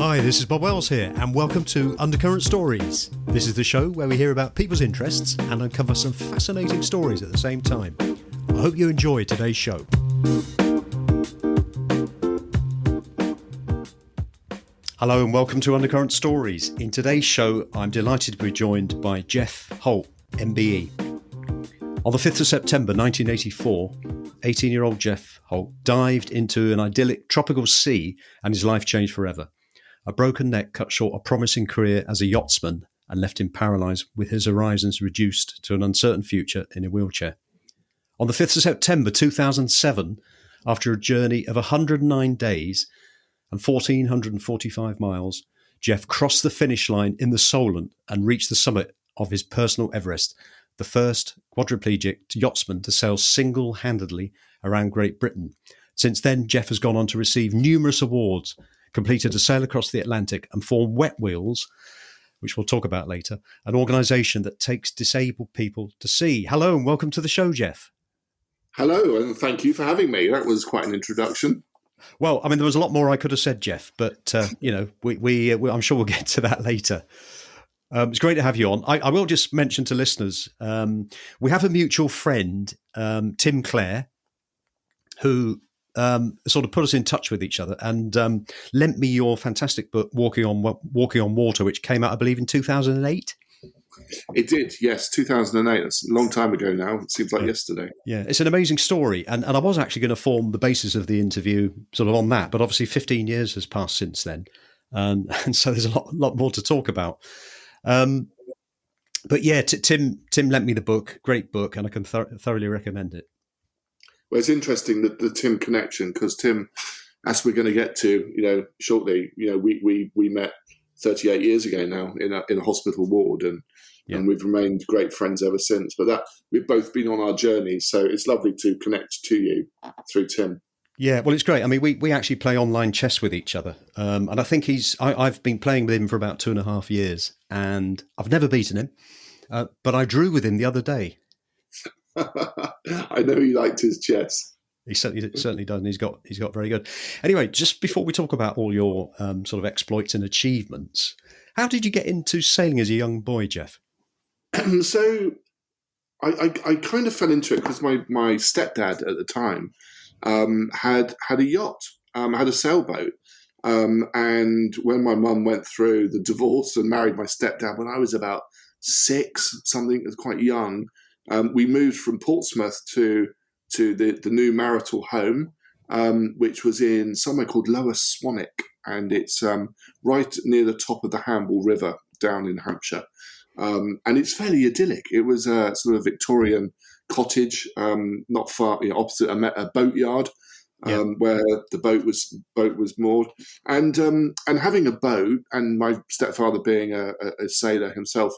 Hi, this is Bob Wells here, and welcome to Undercurrent Stories. This is the show where we hear about people's interests and uncover some fascinating stories at the same time. I hope you enjoy today's show. Hello and welcome to Undercurrent Stories. In today's show, I'm delighted to be joined by Geoff Holt, MBE. On the 5th of September 1984, 18-year-old Geoff Holt dived into an idyllic tropical sea and his life changed forever. A broken neck cut short a promising career as a yachtsman and left him paralysed with his horizons reduced to an uncertain future in a wheelchair. On the 5th of September 2007, after a journey of 109 days and 1,445 miles, Geoff crossed the finish line in the Solent and reached the summit of his Personal Everest, the first quadriplegic yachtsman to sail single-handedly around Great Britain. Since then, Geoff has gone on to receive numerous awards, completed a sail across the Atlantic and formed Wetwheels, which we'll talk about later, an organisation that takes disabled people to sea. Hello and welcome to the show, Geoff. Hello, and thank you for having me. That was quite an introduction. Well, I mean, there was a lot more I could have said, Geoff, but, we I'm sure we'll get to that later. It's great to have you on. I will just mention to listeners, we have a mutual friend, Tim Clare, who sort of put us in touch with each other and lent me your fantastic book, Walking on Water, which came out, I believe, in 2008. It did, yes, 2008. That's a long time ago now. It seems like yesterday. Yeah, it's an amazing story. And I was actually going to form the basis of the interview sort of on that, but obviously 15 years has passed since then. And so there's a lot more to talk about. But yeah, Tim lent me the book, great book, and I can thoroughly recommend it. Well, it's interesting that the Tim connection, because Tim, as we're going to get to, shortly, we met 38 years ago now in a hospital ward, and we've remained great friends ever since. But that we've both been on our journey, so it's lovely to connect to you through Tim. Yeah, well, it's great. I mean, we actually play online chess with each other, and I think I've been playing with him for about 2.5 years, and I've never beaten him, but I drew with him the other day. I know he liked his chess. He certainly does, and he's got very good. Anyway, just before we talk about all your sort of exploits and achievements, how did you get into sailing as a young boy, Geoff? So I kind of fell into it because my stepdad at the time had a yacht, had a sailboat. And when my mum went through the divorce and married my stepdad when I was about 6, something that's quite young, we moved from Portsmouth to the new marital home, which was in somewhere called Lower Swanwick, and it's right near the top of the Hamble River down in Hampshire. And it's fairly idyllic. It was a sort of Victorian cottage, not far opposite a boatyard, where the boat was moored. And having a boat, and my stepfather being a sailor himself,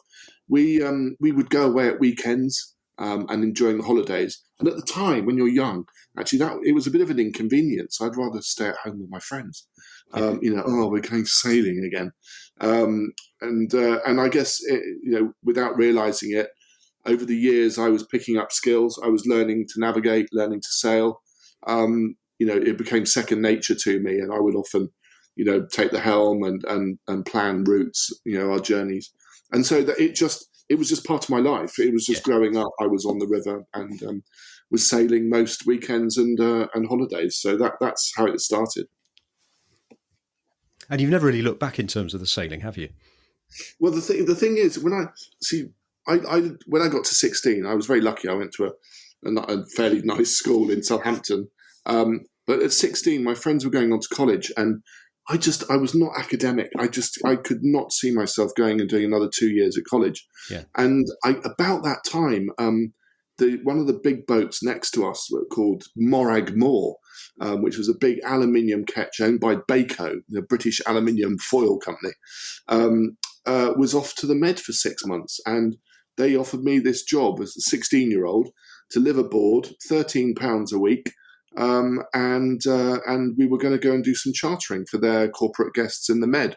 we would go away at weekends. And enjoying the holidays. And at the time, when you're young, actually, it was a bit of an inconvenience. I'd rather stay at home with my friends. We're going sailing again. And I guess, without realising it, over the years, I was picking up skills. I was learning to navigate, learning to sail. It became second nature to me, and I would often, take the helm and plan routes, our journeys. And so that it was just part of my life. It was just growing up. I was on the river and was sailing most weekends and holidays. So that's how it started. And you've never really looked back in terms of the sailing, have you? Well, the thing is, when I got to 16, I was very lucky. I went to a fairly nice school in Southampton. But at 16, my friends were going on to college, and I was not academic. I could not see myself going and doing another 2 years at college. Yeah. And about that time, one of the big boats next to us were called Morag Moor, which was a big aluminium ketch owned by Baco, the British aluminium foil company, was off to the Med for 6 months. And they offered me this job as a 16-year-old to live aboard, £13 a week, and we were going to go and do some chartering for their corporate guests in the Med.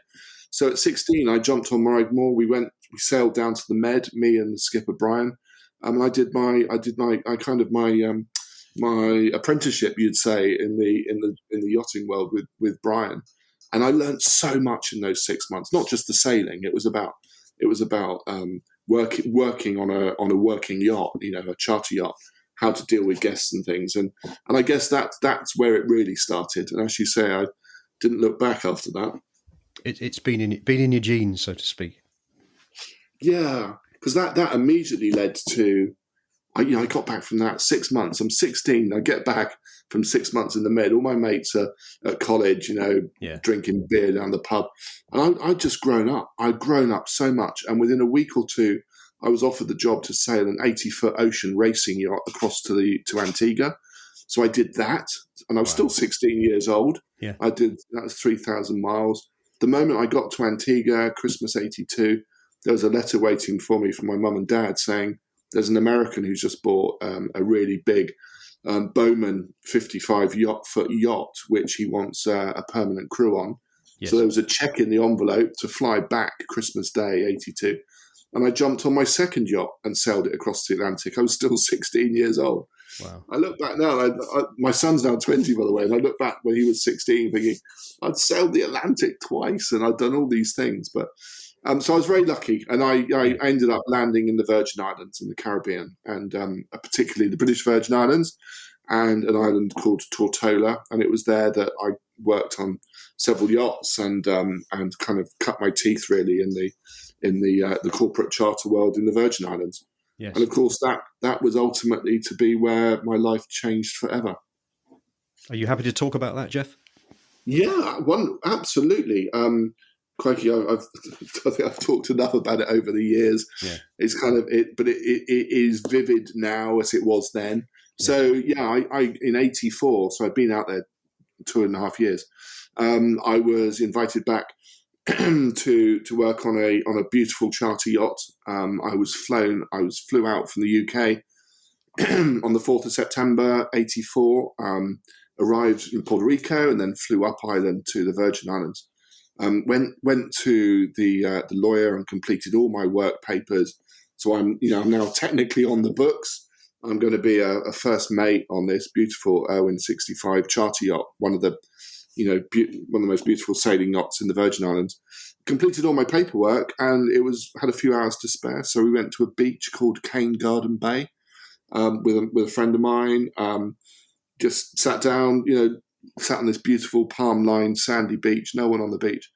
So at 16, I jumped on Morag Moor. We sailed down to the Med, me and the skipper Brian. I did my apprenticeship, you'd say, in the yachting world with Brian. And I learned so much in those 6 months, not just the sailing. It was about working on a working yacht, a charter yacht, how to deal with guests and things. And I guess that's where it really started. And as you say, I didn't look back after that. It's been in your genes, so to speak. Yeah, because that immediately led to, I got back from that 6 months. I'm 16. I get back from 6 months in the Med. All my mates are at college, drinking beer down the pub. And I'd just grown up. I'd grown up so much. And within a week or two, I was offered the job to sail an 80-foot ocean racing yacht across to Antigua. So I did that. And I was still 16 years old. Yeah. That was 3,000 miles. The moment I got to Antigua, Christmas 82, there was a letter waiting for me from my mum and dad saying, there's an American who's just bought a really big Bowman 55-foot yacht, which he wants a permanent crew on. Yes. So there was a check in the envelope to fly back Christmas Day, 82. And I jumped on my second yacht and sailed it across the Atlantic. I was still 16 years old. Wow. I look back now, my son's now 20, by the way, and I look back when he was 16 thinking, I'd sailed the Atlantic twice and I'd done all these things. But so I was very lucky, and I ended up landing in the Virgin Islands in the Caribbean, and particularly the British Virgin Islands and an island called Tortola. And it was there that I worked on several yachts and kind of cut my teeth really in the corporate charter world in the Virgin Islands. Yes. And of course, that was ultimately to be where my life changed forever. Are you happy to talk about that, Geoff? Yeah, absolutely. Crikey, I think I've talked enough about it over the years. Yeah. It's kind of it, but it is vivid now as it was then. Yeah. So I in 84, so I'd been out there 2.5 years. I was invited back to work on a beautiful charter yacht. I flew out from the UK on the 4th of September 84. Arrived in Puerto Rico and then flew up island to the Virgin Islands. Went to the lawyer and completed all my work papers. So I'm now technically on the books. I'm going to be a first mate on this beautiful Irwin 65 charter yacht, one of the most beautiful sailing yachts in the Virgin Islands. Completed all my paperwork and had a few hours to spare. So we went to a beach called Cane Garden Bay with a friend of mine. Just sat down, sat on this beautiful palm-lined sandy beach, no one on the beach.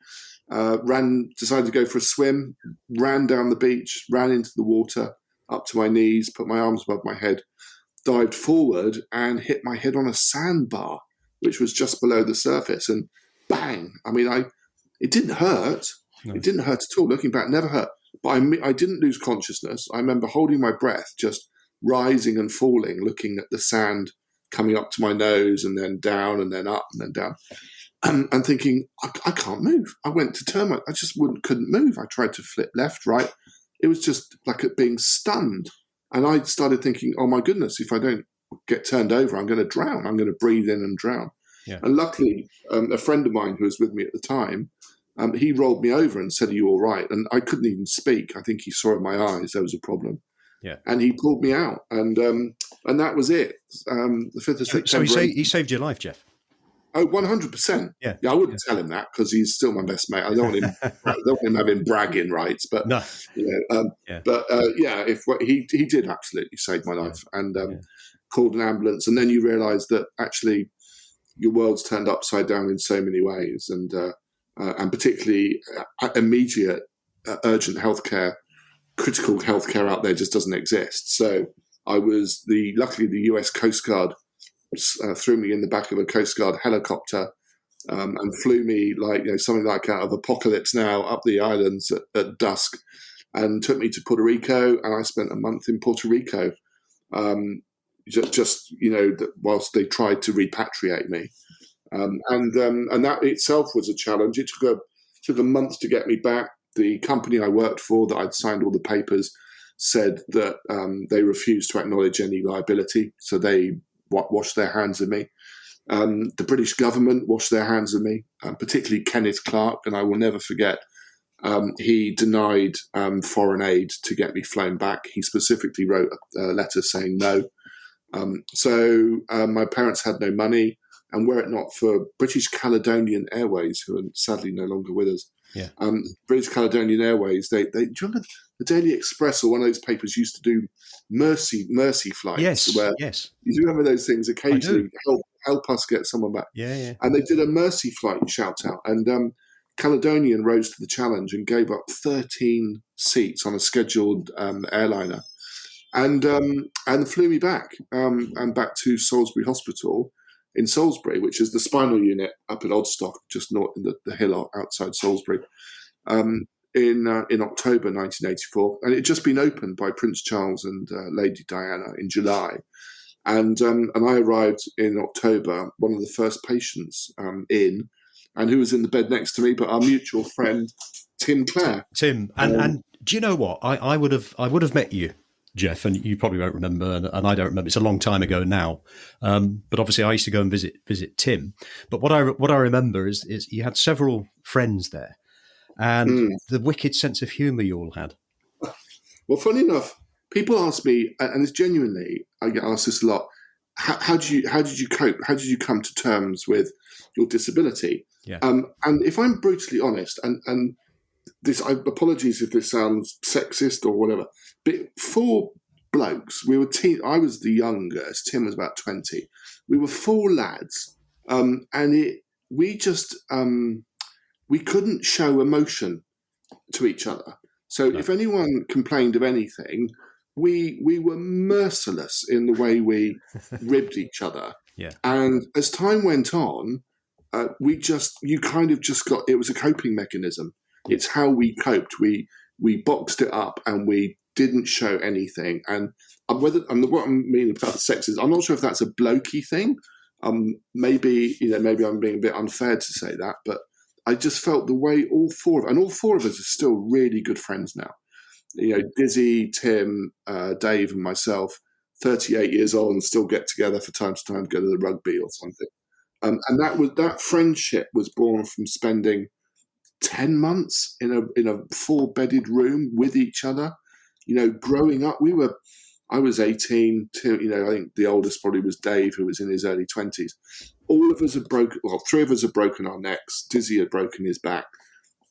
Decided to go for a swim, ran down the beach, ran into the water, up to my knees, put my arms above my head, dived forward and hit my head on a sandbar, which was just below the surface, and bang! I mean, it didn't hurt. No. It didn't hurt at all. Looking back, never hurt. But I didn't lose consciousness. I remember holding my breath, just rising and falling, looking at the sand coming up to my nose and then down and then up and then down, and thinking, I can't move. I went to turn I just couldn't move. I tried to flip left, right. It was just like being stunned. And I started thinking, oh my goodness, if I don't get turned over, I'm going to drown. I'm going to breathe in and drown. Yeah. And luckily, a friend of mine who was with me at the time, he rolled me over and said, are you all right? And I couldn't even speak. I think he saw in my eyes there was a problem. Yeah. And he pulled me out, and that was it. The 5th of September. So he saved your life, Geoff? Oh, 100%. Yeah, I wouldn't tell him that because he's still my best mate. I don't want him having bragging rights, but no. He did absolutely save my life, and called an ambulance. And then you realise that actually your world's turned upside down in so many ways, and particularly immediate, urgent healthcare. Critical healthcare out there just doesn't exist. So luckily the US Coast Guard threw me in the back of a Coast Guard helicopter and flew me something like out of Apocalypse Now up the islands at dusk, and took me to Puerto Rico, and I spent a month in Puerto Rico whilst they tried to repatriate me. And that itself was a challenge. It took a month to get me back. The company I worked for that I'd signed all the papers said that they refused to acknowledge any liability, so they washed their hands of me. The British government washed their hands of me, particularly Kenneth Clarke, and I will never forget. He denied foreign aid to get me flown back. He specifically wrote a letter saying no. So my parents had no money. And were it not for British Caledonian Airways, who are sadly no longer with us, Yeah. British Caledonian Airways, do you remember the Daily Express or one of those papers used to do mercy flights? Yes. Where Yes. you do remember those things occasionally, help us get someone back. Yeah. Yeah. And they did a mercy flight shout out, and Caledonian rose to the challenge and gave up 13 seats on a scheduled airliner, and flew me back and back to Salisbury Hospital in Salisbury, which is the spinal unit up at Odstock, just north in the hill outside Salisbury, in October 1984, and it had just been opened by Prince Charles and Lady Diana in July, and I arrived in October, one of the first patients in, and who was in the bed next to me, but our mutual friend Tim Clare. Tim, and do you know what? I would have met you, Geoff, and you probably won't remember, and I don't remember. It's a long time ago now, but obviously I used to go and visit Tim. But what I remember is you had several friends there, and the wicked sense of humour you all had. Well, funny enough, people ask me, and it's genuinely, I get asked this a lot. How did you cope? How did you come to terms with your disability? Yeah. And if I'm brutally honest, and this, apologies if this sounds sexist or whatever, but 4 blokes, we were I was the youngest, Tim was about 20. We were 4 lads, and we just we couldn't show emotion to each other. So if anyone complained of anything, we were merciless in the way we ribbed each other. Yeah. And as time went on, you kind of just got, it was a coping mechanism. It's how we coped. We boxed it up and we didn't show anything. And what I mean about sex is, I'm not sure if that's a blokey thing. Maybe I'm being a bit unfair to say that, but I just felt the way all 4 of us are still really good friends now. Dizzy, Tim, Dave, and myself, 38 years old, and still get together from time to time to go to the rugby or something. And that friendship was born from spending 10 months in a 4-bedded room with each other. Growing up, I was 18. I think the oldest probably was Dave, who was in his early 20s. All of us had broken. Well, 3 of us had broken our necks. Dizzy had broken his back.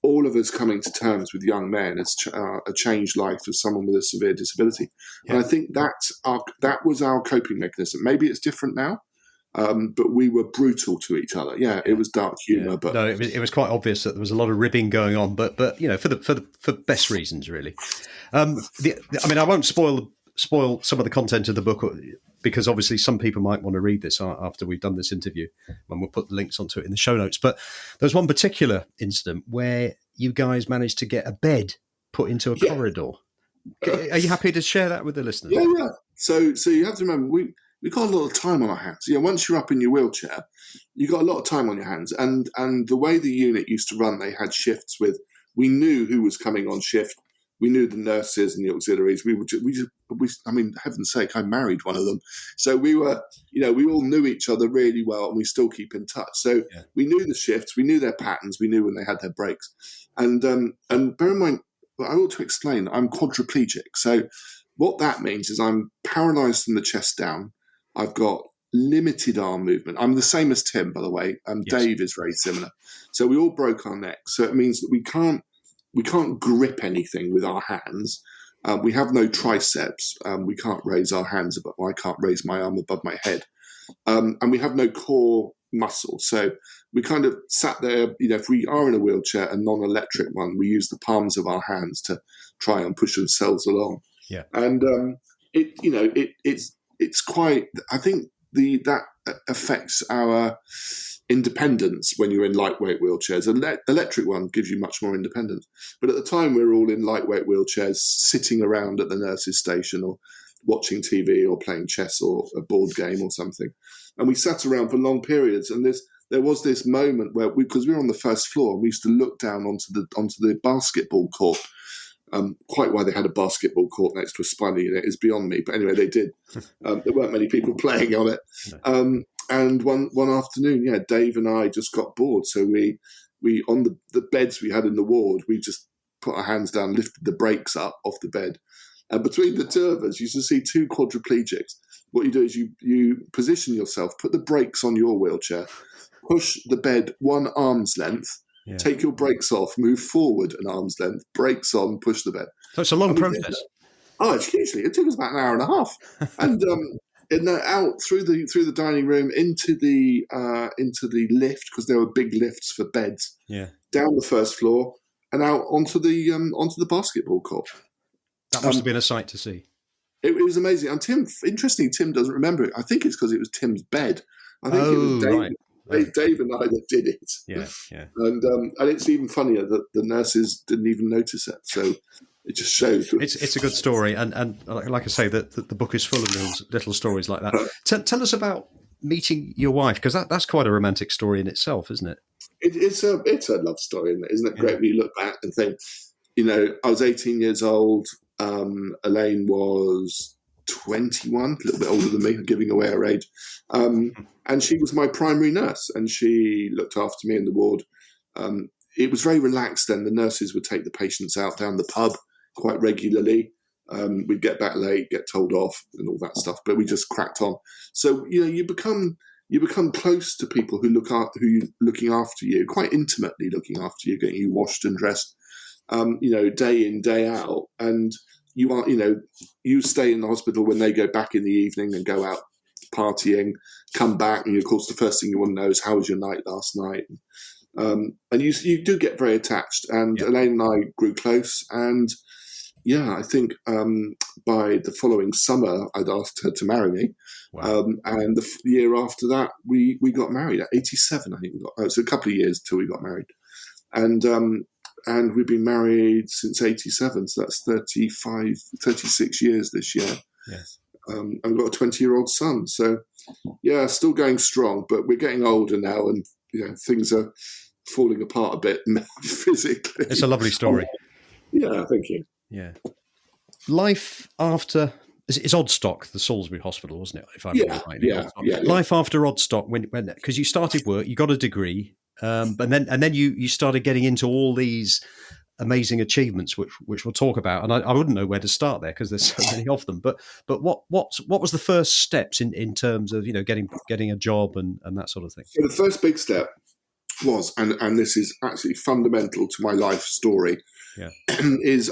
All of us coming to terms with young men has a changed life of someone with a severe disability. Yeah. And I think that was our coping mechanism. Maybe it's different now, but we were brutal to each other. Yeah, it was dark humour, but no, it was quite obvious that there was a lot of ribbing going on. But for best reasons, really. I won't spoil some of the content of the book, because obviously some people might want to read this after we've done this interview, and we'll put the links onto it in the show notes. But there's one particular incident where you guys managed to get a bed put into a corridor. Are you happy to share that with the listeners? Yeah. So you have to remember, we got a lot of time on our hands. Once you're up in your wheelchair, you got a lot of time on your hands. And the way the unit used to run, they had shifts we knew who was coming on shift. We knew the nurses and the auxiliaries. Heaven's sake, I married one of them. So we were, we all knew each other really well, and we still keep in touch. So we knew the shifts, we knew their patterns, we knew when they had their breaks. And bear in mind, I ought to explain, I'm quadriplegic. So what that means is I'm paralysed from the chest down. I've got limited arm movement. I'm the same as Tim, by the way. Dave is very similar. So we all broke our necks. So it means that we can't grip anything with our hands. We have no triceps. We can't raise our hands above. I can't raise my arm above my head. And we have no core muscle. So we kind of sat there. If we are in a wheelchair, a non-electric one, we use the palms of our hands to try and push ourselves along. Yeah. And it's quite. I think that affects our independence when you're in lightweight wheelchairs. An electric one gives you much more independence. But at the time, we were all in lightweight wheelchairs, sitting around at the nurse's station or watching TV or playing chess or a board game or something. And we sat around for long periods. And there was this moment where, because we were on the first floor, we used to look down onto the basketball court. Quite why they had a basketball court next to a spinal unit is beyond me. But anyway, they did. There weren't many people playing on it. No. And one afternoon, Dave and I just got bored. So we on the beds we had in the ward, we just put our hands down, lifted the brakes up off the bed. And between the 2 of us, you used to see 2 quadriplegics what you do is you position yourself, put the brakes on your wheelchair, push the bed one arm's length, take your brakes off, move forward an arm's length, brakes on, push the bed. So it's a long process. It's hugely. It took us about an hour and a half, and out through the dining room into the lift, because there were big lifts for beds. Yeah. Down the first floor and out onto the basketball court. That must have been a sight to see. It was amazing. And Tim doesn't remember it. I think it's because it was Tim's bed. I think it was Dave. Right. Dave and I that did it. Yeah. And it's even funnier that the nurses didn't even notice it. So it just shows. It's a good story, and like I say, that the book is full of little stories like that. Tell us about meeting your wife, because that's quite a romantic story in itself, isn't it? It's a love story, isn't it? Great when you look back and think, I was 18 years old. Elaine was 21, a little bit older than me, giving away her age. And she was my primary nurse, and she looked after me in the ward. It was very relaxed then. The nurses would take the patients out down the pub quite regularly. We'd get back late, get told off, and all that stuff. But we just cracked on. So you become close to people who looking after you, quite intimately looking after you, getting you washed and dressed, day in, day out. And you stay in the hospital when they go back in the evening and go out partying, come back, and of course the first thing you want to know is how was your night last night. And you do get very attached. And Elaine and I grew close, and I think by the following summer, I'd asked her to marry me. Wow. And the year after that, we got married at 87, I think. So a couple of years till we got married. And we've been married since 87, so that's 36 years this year. Yes. And we've got a 20-year-old son. So, still going strong, but we're getting older now, and things are falling apart a bit physically. It's a lovely story. Thank you. Yeah. Life after... It's Oddstock, the Salisbury Hospital, wasn't it? If I remember right. Yeah. Life after Oddstock, because you started work, you got a degree, and then you started getting into all these amazing achievements, which we'll talk about. And I wouldn't know where to start there because there's so many of them. But what was the first steps in terms of getting a job and that sort of thing? So the first big step was, and this is actually fundamental to my life story, is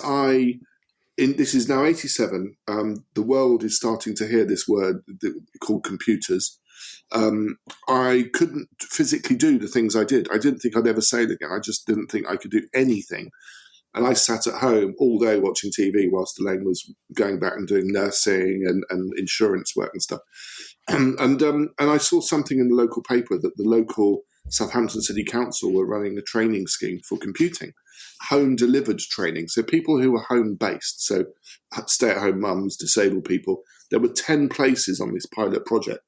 this is now 87. The world is starting to hear this word called computers. I couldn't physically do the things I did. I didn't think I'd ever say it again. I just didn't think I could do anything. And I sat at home all day watching TV whilst Elaine was going back and doing nursing and insurance work and stuff. And I saw something in the local paper that the local Southampton City Council were running a training scheme for computing, home-delivered training. So people who were home-based, so stay-at-home mums, disabled people, there were 10 places on this pilot project.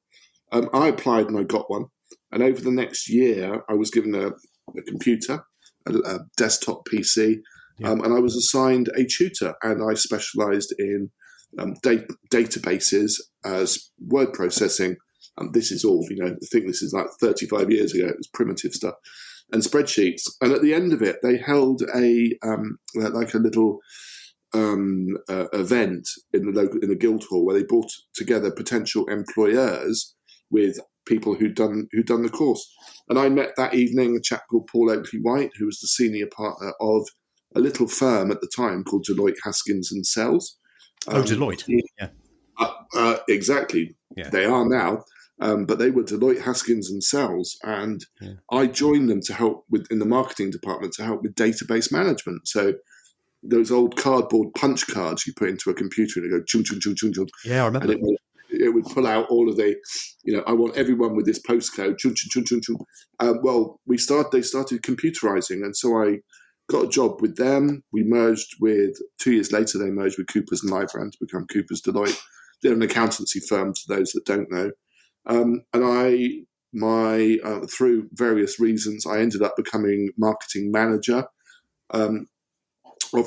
I applied and I got one. And over the next year, I was given a computer, a desktop PC, and I was assigned a tutor. And I specialised in databases as word processing. This is all, I think this is like 35 years ago. It was primitive stuff. And spreadsheets. And at the end of it, they held a little event in the Guildhall where they brought together potential employers with people who'd done the course. And I met that evening a chap called Paul Oakley-White, who was the senior partner of a little firm at the time called Deloitte Haskins and Sells. Deloitte. Exactly. Yeah. They are now. But they were Deloitte Haskins and Sells, and I joined them to help in the marketing department to help with database management. So those old cardboard punch cards you put into a computer and it go chung chung chung chung chung. Yeah, I remember. And it would pull out all of the, I want everyone with this postcode chung chung chung chung chung. Well, they started computerizing, and so I got a job with them. We merged with 2 years later. They merged with Coopers and Lybrand to become Coopers Deloitte. They're an accountancy firm, to those that don't know. And through various reasons, I ended up becoming marketing manager of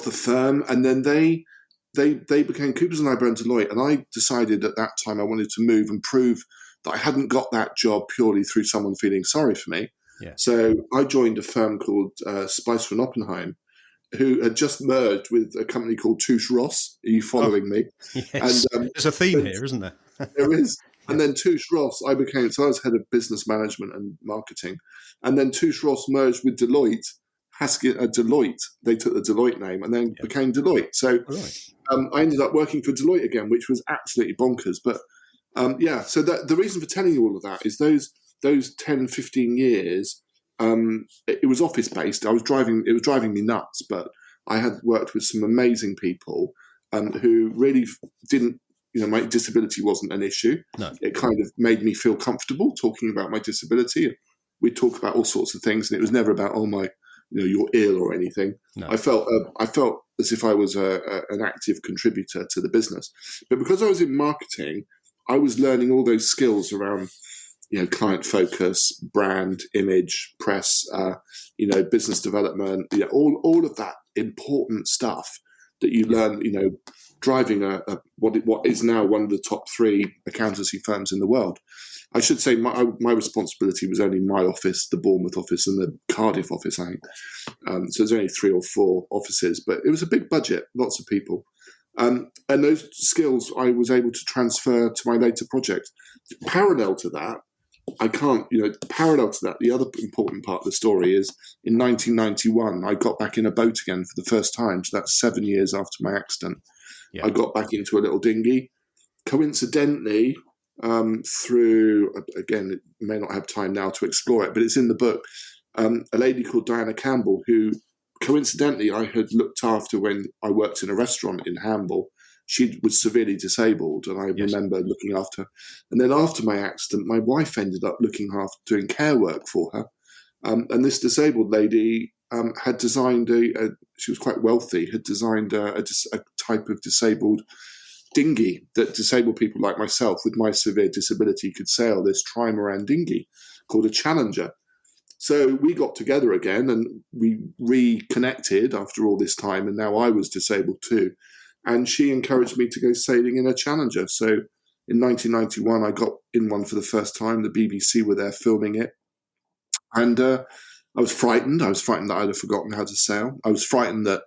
the firm, and then they became Coopers and Lybrand Deloitte. And I decided at that time I wanted to move and prove that I hadn't got that job purely through someone feeling sorry for me. Yeah. So I joined a firm called Spicer and Oppenheim, who had just merged with a company called Touche Ross. Are you following me? Yes. And there's a theme here, isn't there? There is. Yeah. And then Touche Ross, so I was head of business management and marketing. And then Touche Ross merged with Deloitte. Deloitte, they took the Deloitte name and then Yeah. became Deloitte. So All right. I ended up working for Deloitte again, which was absolutely bonkers. But so the reason for telling you all of that is those 10, 15 years, it was office based. It was driving me nuts, but I had worked with some amazing people who really didn't, my disability wasn't an issue. No. It kind of made me feel comfortable talking about my disability. We'd talk about all sorts of things, and it was never about, you're ill or anything. No. I felt as if I was an active contributor to the business. But because I was in marketing, I was learning all those skills around, client focus, brand, image, press, business development, all of that important stuff that you learn, driving what is now one of the top 3 accountancy firms in the world. I should say my responsibility was only my office, the Bournemouth office, and the Cardiff office, I think. So there's only 3 or 4 offices, but it was a big budget, lots of people. And those skills I was able to transfer to my later project. Parallel to that, the other important part of the story is in 1991, I got back in a boat again for the first time. So that's 7 years after my accident. Yeah. I got back into a little dinghy. Coincidentally, through, again, it may not have time now to explore it, but it's in the book, a lady called Diana Campbell, who coincidentally I had looked after when I worked in a restaurant in Hamble. She was severely disabled, and I remember looking after her. And then after my accident, my wife ended up doing care work for her. And this disabled lady had designed she was quite wealthy, had designed a type of disabled dinghy that disabled people like myself with my severe disability could sail, this trimaran dinghy called a Challenger. So we got together again and we reconnected after all this time, and now I was disabled too. And she encouraged me to go sailing in a Challenger. So in 1991, I got in one for the first time. The BBC were there filming it. And I was frightened. I was frightened that I'd have forgotten how to sail. I was frightened that,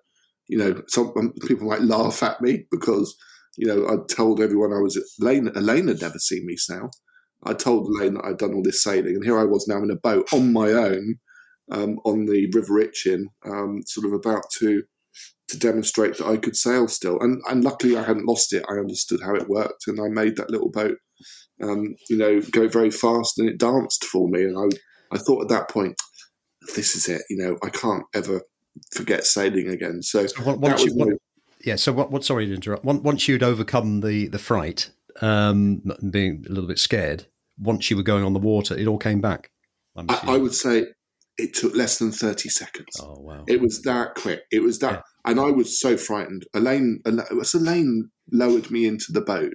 some people might laugh at me because, I'd told everyone I was Elaine had never seen me sail. I told Elaine that I'd done all this sailing, and here I was now in a boat on my own on the River Itchen, sort of about to demonstrate that I could sail still. And luckily I hadn't lost it. I understood how it worked, and I made that little boat, go very fast, and it danced for me. And I thought at that point, this is it. I can't ever forget sailing again. So sorry to interrupt. Once you'd overcome the fright, being a little bit scared, once you were going on the water, it all came back. I would say it took less than 30 seconds. Oh, wow. It was that quick. It was that. Yeah. And I was so frightened. Elaine lowered me into the boat.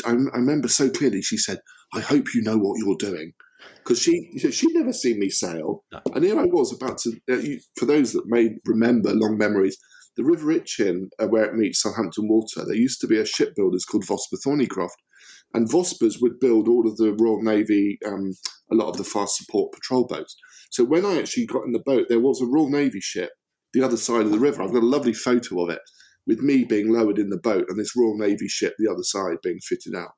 I remember so clearly, she said, "I hope you know what you're doing." Because she'd never seen me sail. No. And here I was about to, for those that may remember long memories, the River Itchen, where it meets Southampton Water, there used to be a shipbuilders called Vosper Thornycroft. And Vospers would build all of the Royal Navy, a lot of the fast support patrol boats. So when I actually got in the boat, there was a Royal Navy ship the other side of the river. I've got a lovely photo of it with me being lowered in the boat and this Royal Navy ship the other side being fitted out.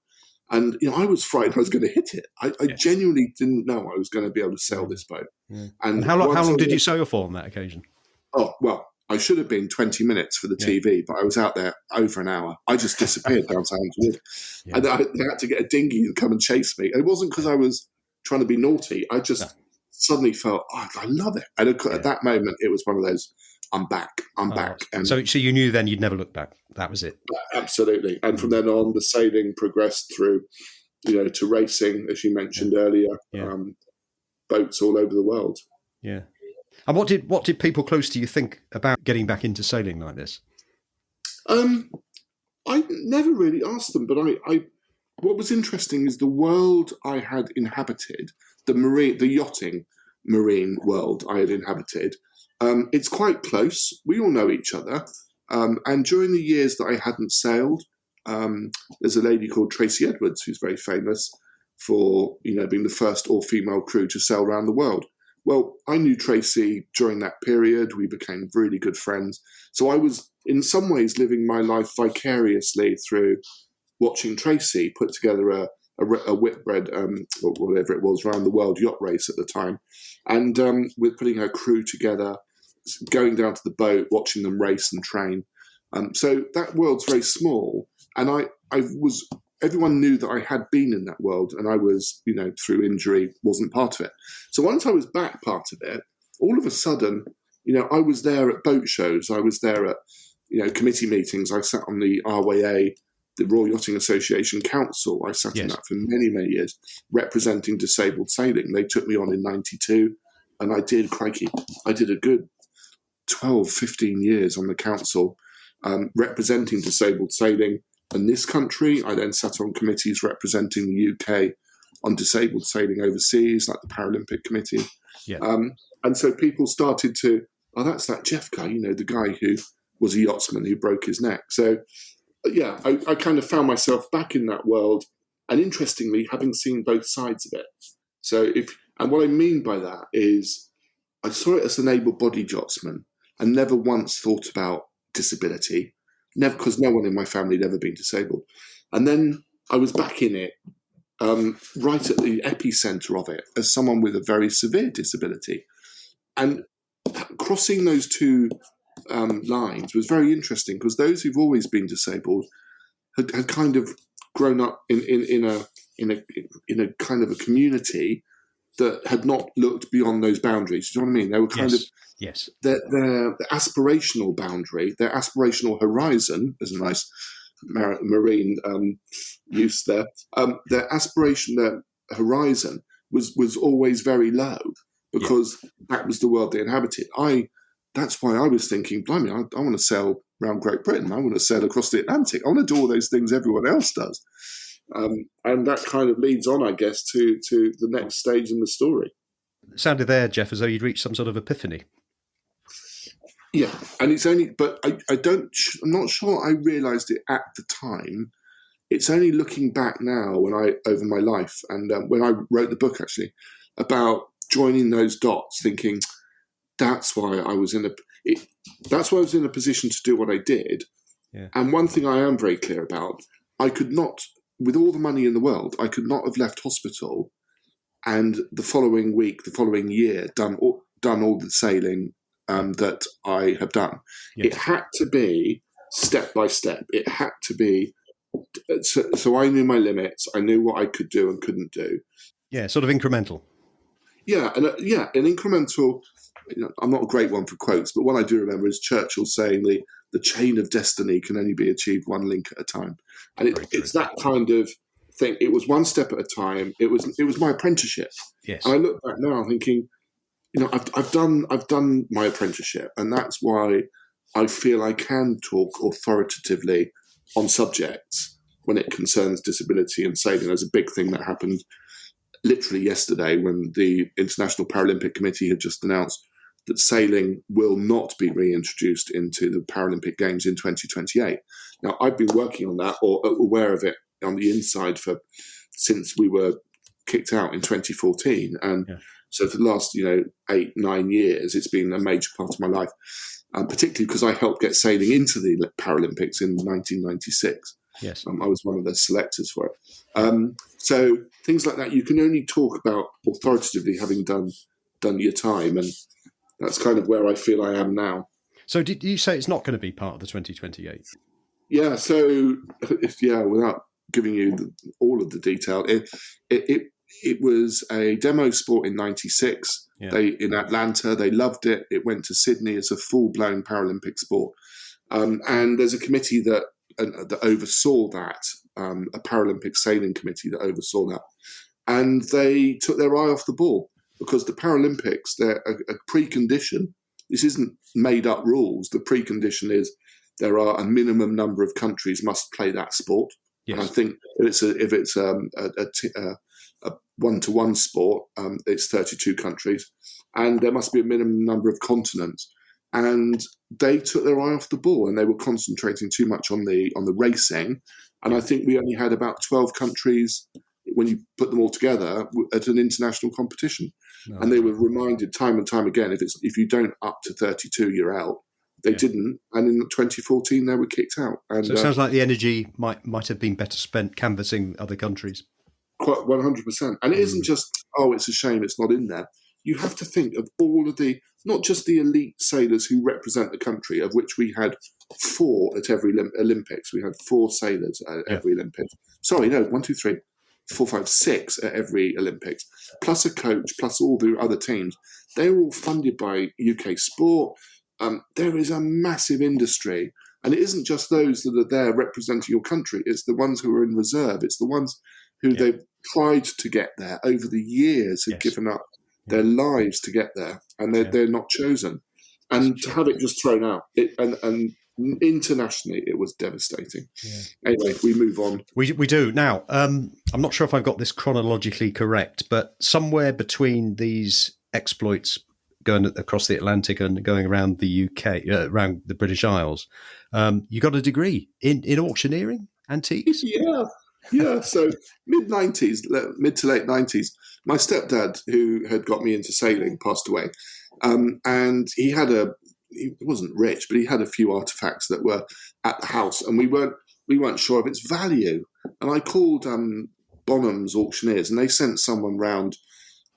And I was frightened I was going to hit it. I genuinely didn't know I was going to be able to sail this boat. Yeah. And how long did you sail for on that occasion? Oh, well, I should have been 20 minutes for the TV, but I was out there over an hour. I just disappeared down Southampton Wood. Yeah. And they had to get a dinghy to come and chase me. And it wasn't because I was trying to be naughty. I just suddenly felt, I love it. And at that moment, it was one of those, I'm back. And so you knew then you'd never look back. That was it. Absolutely. And from then on, the sailing progressed through, to racing, as you mentioned earlier, boats all over the world. Yeah. And what did people close to you think about getting back into sailing like this? I never really asked them, but what was interesting is the world I had inhabited, the yachting marine world I had inhabited. It's quite close. We all know each other. And during the years that I hadn't sailed, there's a lady called Tracy Edwards who's very famous for being the first all-female crew to sail around the world. Well, I knew Tracy during that period. We became really good friends. So I was, in some ways, living my life vicariously through watching Tracy put together a Whitbread, or whatever it was, round the world yacht race at the time, and with putting her crew together, going down to the boat, watching them race and train. So that world's very small, and everyone knew that I had been in that world, and I was, through injury, wasn't part of it. So once I was back part of it, all of a sudden, I was there at boat shows, I was there at, committee meetings, I sat on the RYA, the Royal Yachting Association Council. I sat in that for many, many years, representing disabled sailing. They took me on in 92, and I did a good 12, 15 years on the council, representing disabled sailing in this country. I then sat on committees representing the UK on disabled sailing overseas, like the Paralympic Committee. Yeah. And so people started to, that's that Geoff guy, the guy who was a yachtsman who broke his neck. So, yeah, I kind of found myself back in that world, and interestingly, having seen both sides of it. So and what I mean by that is I saw it as an able-bodied yachtsman and never once thought about disability, never, because no one in my family had ever been disabled. And then I was back in it, right at the epicenter of it, as someone with a very severe disability. And crossing those two lines was very interesting, because those who've always been disabled had kind of grown up in a kind of a community that had not looked beyond those boundaries. Do you know what I mean? They were kind of their aspirational boundary, their aspirational horizon. There's a nice marine use there. Their horizon was always very low, because that was the world they inhabited. That's why I was thinking, blimey, I want to sail around Great Britain. I want to sail across the Atlantic. I want to do all those things everyone else does. And that kind of leads on, I guess, to the next stage in the story. It sounded there, Geoff, as though you'd reached some sort of epiphany. Yeah, and it's only, but I'm not sure I realised it at the time. It's only looking back now, over my life, and when I wrote the book, actually, about joining those dots, thinking, that's why I was in a position to do what I did. Yeah. And one thing I am very clear about, I could not, with all the money in the world, I could not have left hospital and the following week, the following year, done all the sailing that I have done. Yes. It had to be step by step. It had to be, so I knew my limits. I knew what I could do and couldn't do. Yeah, sort of incremental. Yeah, an incremental. I'm not a great one for quotes, but what I do remember is Churchill saying the chain of destiny can only be achieved one link at a time, and it's that kind of thing. It was one step at a time. It was my apprenticeship. Yes. And I look back now thinking, I've done my apprenticeship, and that's why I feel I can talk authoritatively on subjects when it concerns disability and sailing. There's a big thing that happened literally yesterday when the International Paralympic Committee had just announced that sailing will not be reintroduced into the Paralympic Games in 2028. Now, I've been working on that, or aware of it on the inside, since we were kicked out in 2014. And so for the last 8-9 years, it's been a major part of my life, particularly because I helped get sailing into the Paralympics in 1996. Yes, I was one of the selectors for it. So things like that, you can only talk about authoritatively having done your time, and that's kind of where I feel I am now. So did you say it's not going to be part of the 2028? Yeah. So without giving you all of the detail, it was a demo sport in '96. Yeah. In Atlanta, they loved it. It went to Sydney as a full-blown Paralympic sport, and there's a committee that oversaw that, a Paralympic sailing committee that oversaw that, and they took their eye off the ball, because the Paralympics, they're a precondition. This isn't made up rules. The precondition is there are a minimum number of countries must play that sport. Yes. And I think if it's a one-to-one sport, it's 32 countries, and there must be a minimum number of continents. And they took their eye off the ball, and they were concentrating too much on the racing. And I think we only had about 12 countries when you put them all together at an international competition. No. And they were reminded time and time again, if you don't up to 32, you're out. They didn't, and in 2014 they were kicked out. And so it sounds like the energy might have been better spent canvassing other countries. quite 100%. And it isn't just, oh, it's a shame it's not in there. You have to think of all of the, not just the elite sailors who represent the country, of which we had 4 at every Olympics. We had 4 sailors at every Olympics. Sorry, no, 1, 2, 3, 4, 5, 6 at every Olympics, plus a coach, plus all the other teams. They were all funded by UK Sport. There is a massive industry, and it isn't just those that are there representing your country. It's the ones who are in reserve. It's the ones who they've tried to get there over the years, have given up their lives to get there, and they're not chosen. And to have it just thrown out, and internationally, it was devastating. Anyway, we move on. We do. Now, I'm not sure if I've got this chronologically correct, but somewhere between these exploits going across the Atlantic and going around the UK, around the British Isles, you got a degree in auctioneering, antiques? Yeah. So mid to late 90s, my stepdad, who had got me into sailing, passed away. And he wasn't rich, but he had a few artifacts that were at the house, and we weren't sure of its value. And I called Bonham's auctioneers, and they sent someone round.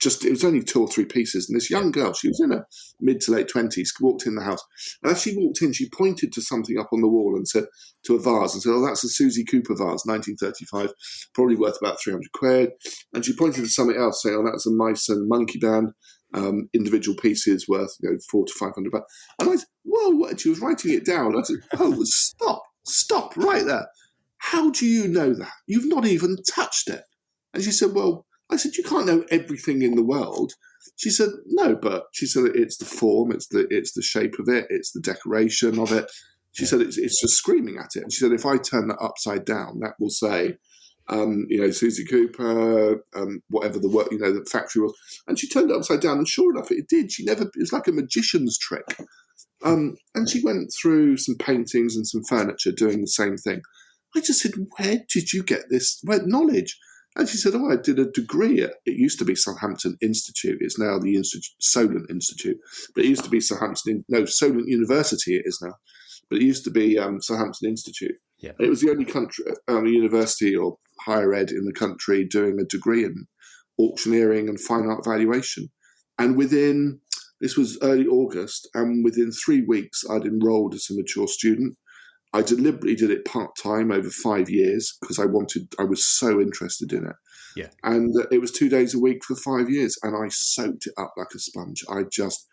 It was only 2 or 3 pieces, and this young girl, she was in her mid to late 20s, walked in the house. And as she walked in, she pointed to something up on the wall and said, to a vase, and said, "Oh, that's a Susie Cooper vase, 1935, probably worth about 300 quid." And she pointed to something else, saying, "Oh, that's a mice and monkey band, individual pieces worth 400 to 500 pounds." And I said, "Whoa!" What? She was writing it down. I said, "Oh, stop right there. How do you know that? You've not even touched it." And she said, "Well," I said, "you can't know everything in the world." She said, "No," but she said, "It's the form, it's the shape of it, it's the decoration of it." She said, "It's just screaming at it." And she said, "If I turn that upside down, that will say, Susie Cooper, whatever the work, the factory was." And she turned it upside down, and sure enough, it did. It was like a magician's trick. And she went through some paintings and some furniture doing the same thing. I just said, "Where did you get this knowledge?" And she said, "Oh, I did a degree at," it used to be Southampton Institute. It's now the Solent Institute. But it used to be Solent University it is now. But it used to be Southampton Institute. Yeah. It was the only country, university or higher ed in the country doing a degree in auctioneering and fine art valuation. And this was early August, and within 3 weeks, I'd enrolled as a mature student. I deliberately did it part-time over 5 years because I was so interested in it. Yeah. And it was 2 days a week for 5 years, and I soaked it up like a sponge. I just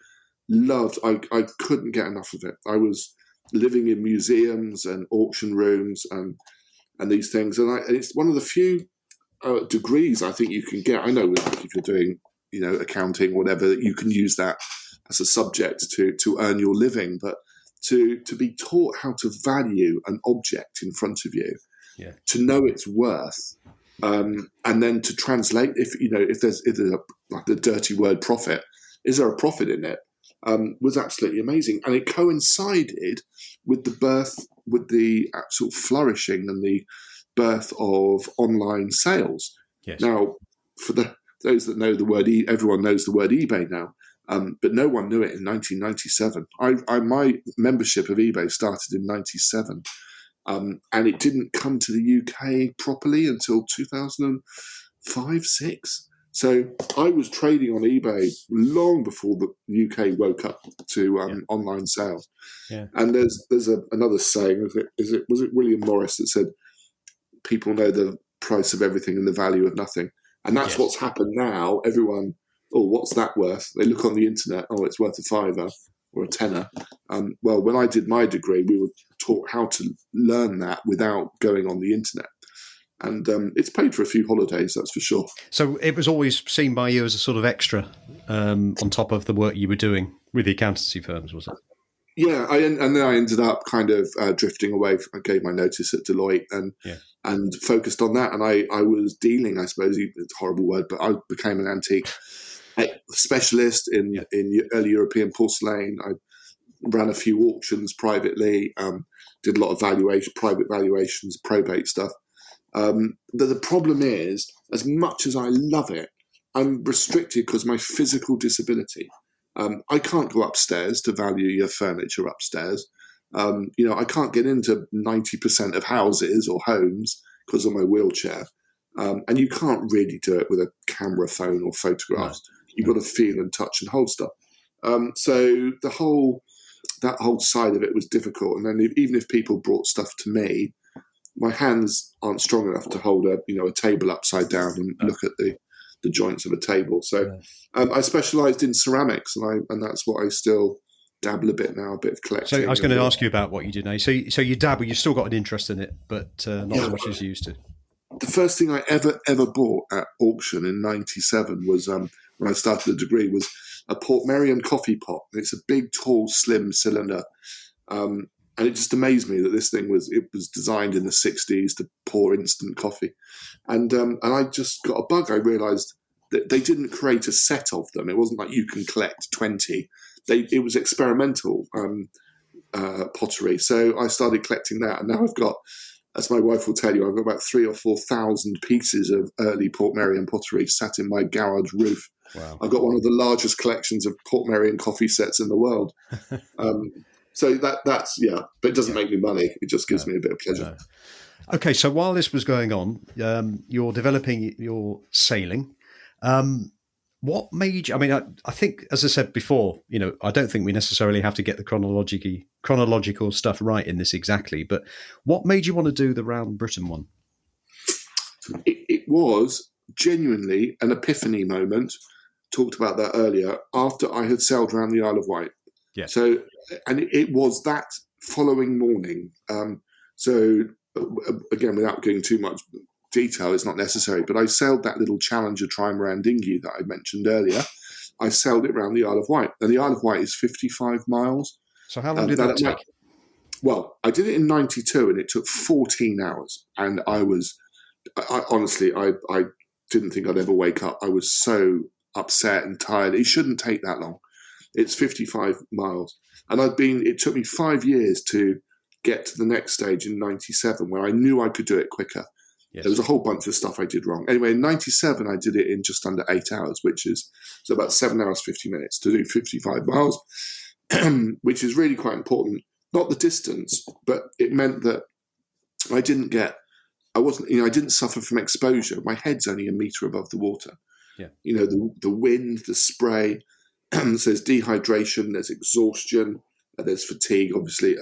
loved, I couldn't get enough of it. I was living in museums and auction rooms and these things. And it's one of the few degrees I think you can get. I know if you're doing, accounting or whatever, that you can use that as a subject to earn your living, but to be taught how to value an object in front of you, to know its worth, and then to translate if there's like the dirty word profit, is there a profit in it, was absolutely amazing. And it coincided with the actual flourishing and the birth of online sales. Yes. Now, for those that know the word, everyone knows the word eBay now. But no one knew it in 1997. My membership of eBay started in 97, and it didn't come to the UK properly until 2005, 6. So I was trading on eBay long before the UK woke up to online sales. Yeah. And there's another saying. Was it William Morris that said, "People know the price of everything and the value of nothing," and that's what's happened now. Everyone, "Oh, what's that worth?" They look on the internet, "Oh, it's worth a £5 or a £10." Well, when I did my degree, we were taught how to learn that without going on the internet. And it's paid for a few holidays, that's for sure. So it was always seen by you as a sort of extra on top of the work you were doing with the accountancy firms, was it? Yeah, and then I ended up kind of drifting away. I gave my notice at Deloitte and focused on that. And I was dealing, I suppose, it's a horrible word, but I became an antique specialist in early European porcelain. I ran a few auctions privately, did a lot of private valuations, probate stuff. The problem is, as much as I love it, I'm restricted because of my physical disability. I can't go upstairs to value your furniture upstairs. I can't get into 90% of houses or homes because of my wheelchair. And you can't really do it with a camera phone or photographs. No. You've got to feel and touch and hold stuff. So that whole side of it was difficult. And then even if people brought stuff to me, my hands aren't strong enough to hold a table upside down and look at the joints of a table. So I specialised in ceramics, and that's what I still dabble a bit now, a bit of collecting. So I was going to ask you about what you do now. So you dabble, you've still got an interest in it, but not as much as you used to. The first thing I ever bought at auction in '97 was, when I started the degree, was a Portmeirion coffee pot. It's a big, tall, slim cylinder. And it just amazed me that this thing was designed in the 60s to pour instant coffee. And I just got a bug. I realised that they didn't create a set of them. It wasn't like you can collect 20. It was experimental pottery. So I started collecting that. And now I've got, as my wife will tell you, I've got about 3,000 or 4,000 pieces of early Portmeirion pottery sat in my garage roof. Wow. I've got one of the largest collections of Portmeirion coffee sets in the world. So that's but it doesn't make me money. It just gives me a bit of pleasure. No. Okay, so while this was going on, you're developing your sailing. What made you? I mean, I think, as I said before, I don't think we necessarily have to get the chronological stuff right in this exactly. But what made you want to do the Round Britain one? It was genuinely an epiphany moment. Talked about that earlier. After I had sailed around the Isle of Wight. Yeah. So, and it was that following morning. So, again, without going too much detail, it's not necessary, but I sailed that little Challenger trimaran dinghy that I mentioned earlier. I sailed it around the Isle of Wight. And the Isle of Wight is 55 miles. So how long did that take? Well, I did it in 92 and it took 14 hours. And I honestly, I didn't think I'd ever wake up. I was so upset and tired. It shouldn't take that long. It's 55 miles. And it took me 5 years to get to the next stage in 97 where I knew I could do it quicker. Yes. There was a whole bunch of stuff I did wrong. Anyway, in 97, I did it in just under 8 hours, which is about 7 hours, 50 minutes to do 55 miles, which is really quite important. Not the distance, but it meant that I didn't suffer from exposure. My head's only a metre above the water. Yeah. The wind, the spray, so there's dehydration, there's exhaustion, there's fatigue, obviously,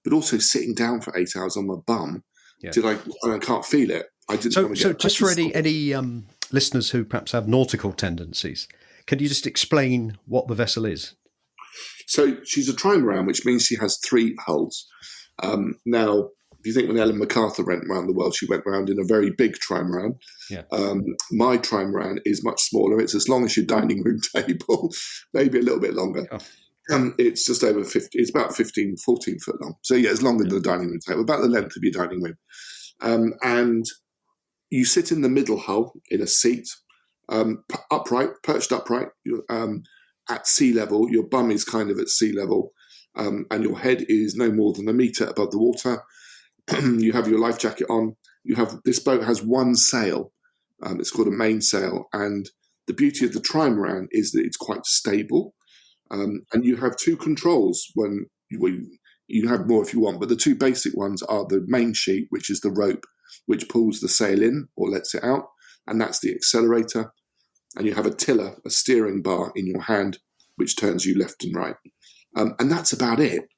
but also sitting down for 8 hours on my bum. Yeah. I can't feel it. I didn't want to get. So just for any listeners who perhaps have nautical tendencies, can you just explain what the vessel is? So she's a trimaran, which means she has 3 hulls. Now, if you think when Ellen MacArthur went around the world, she went around in a very big trimaran. Yeah. My trimaran is much smaller. It's as long as your dining room table, maybe a little bit longer. Oh. It's just over 50. It's about 15, 14 foot long. So yeah, it's longer than the dining room table, about the length of your dining room. And you sit in the middle hull in a seat, perched upright, at sea level. Your bum is kind of at sea level, and your head is no more than a metre above the water. You have your life jacket on. This boat has one sail. It's called a mainsail, and the beauty of the trimaran is that it's quite stable. And you have 2 controls when you have more if you want, but the 2 basic ones are the main sheet, which is the rope, which pulls the sail in or lets it out, and that's the accelerator. And you have a tiller, a steering bar in your hand, which turns you left and right. And that's about it.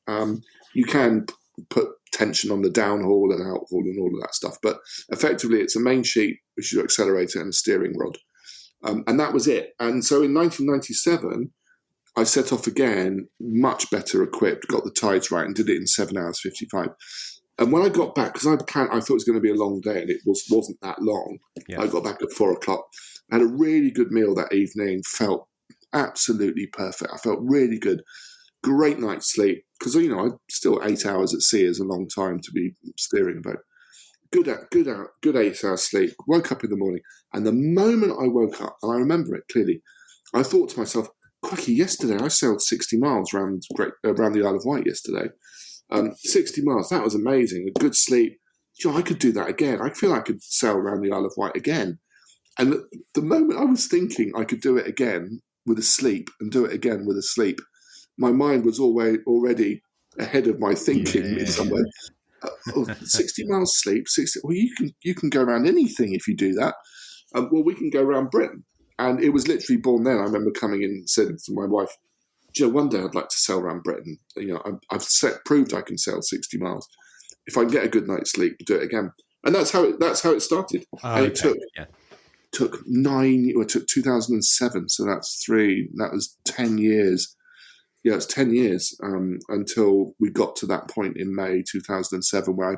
You can put tension on the downhaul and outhaul and all of that stuff, but effectively it's a main sheet, which is your accelerator, and a steering rod. And that was it. And so in 1997, I set off again, much better equipped, got the tides right, and did it in 7 hours 55. And when I got back, because I thought it was going to be a long day, and it wasn't that long. Yeah. I got back at 4 o'clock, had a really good meal that evening, felt absolutely perfect. I felt really good. Great night's sleep, because still 8 hours at sea is a long time to be steering a boat. Good 8 hours sleep. Woke up in the morning, and the moment I woke up, and I remember it clearly, I thought to myself, "Crikey! Yesterday I sailed 60 miles around the Isle of Wight yesterday. 60 miles, that was amazing. A good sleep. I could do that again. I feel I could sail around the Isle of Wight again." And the moment I was thinking I could do it again, with a sleep and do it again with a sleep. My mind was already ahead of my thinking in some way. 60 miles sleep, 60. Well, you can go around anything if you do that. Well, we can go around Britain. And it was literally born then. I remember coming in and said to my wife, one day I'd like to sail around Britain. I've proved I can sail 60 miles. If I can get a good night's sleep, do it again. And that's how it started. And it took 2007. So that was 10 years. Yeah, it's 10 years until we got to that point in May 2007 where I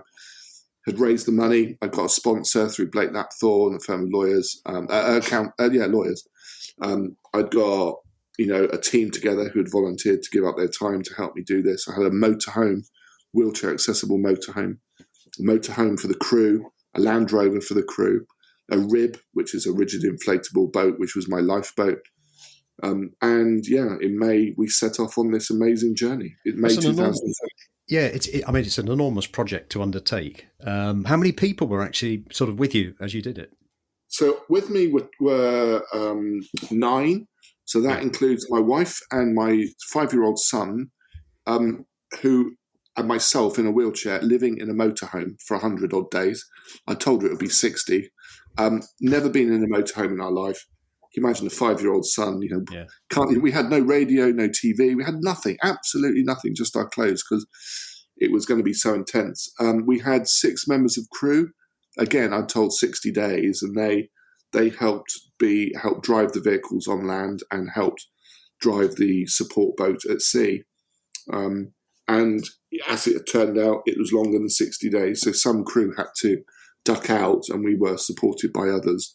had raised the money. I got a sponsor through Blake Lapthorne, a firm of lawyers, lawyers. I'd got, a team together who had volunteered to give up their time to help me do this. I had a motorhome, wheelchair accessible motorhome for the crew, a Land Rover for the crew, a rib, which is a rigid inflatable boat, which was my lifeboat. In May we set off on this amazing journey. In May 2007. It's an enormous project to undertake. How many people were actually sort of with you as you did it? So with me were 9. So that includes my wife and my 5-year-old son, who and myself in a wheelchair, living in a motorhome for 100 odd days. I told her it would be 60. Never been in a motorhome in our life. Can you imagine a 5-year-old son? We had no radio, no TV. We had nothing, absolutely nothing, just our clothes because it was going to be so intense. We had 6 members of crew. Again, I'm told 60 days, and they helped drive the vehicles on land and helped drive the support boat at sea. And as it turned out, it was longer than 60 days. So some crew had to duck out, and we were supported by others.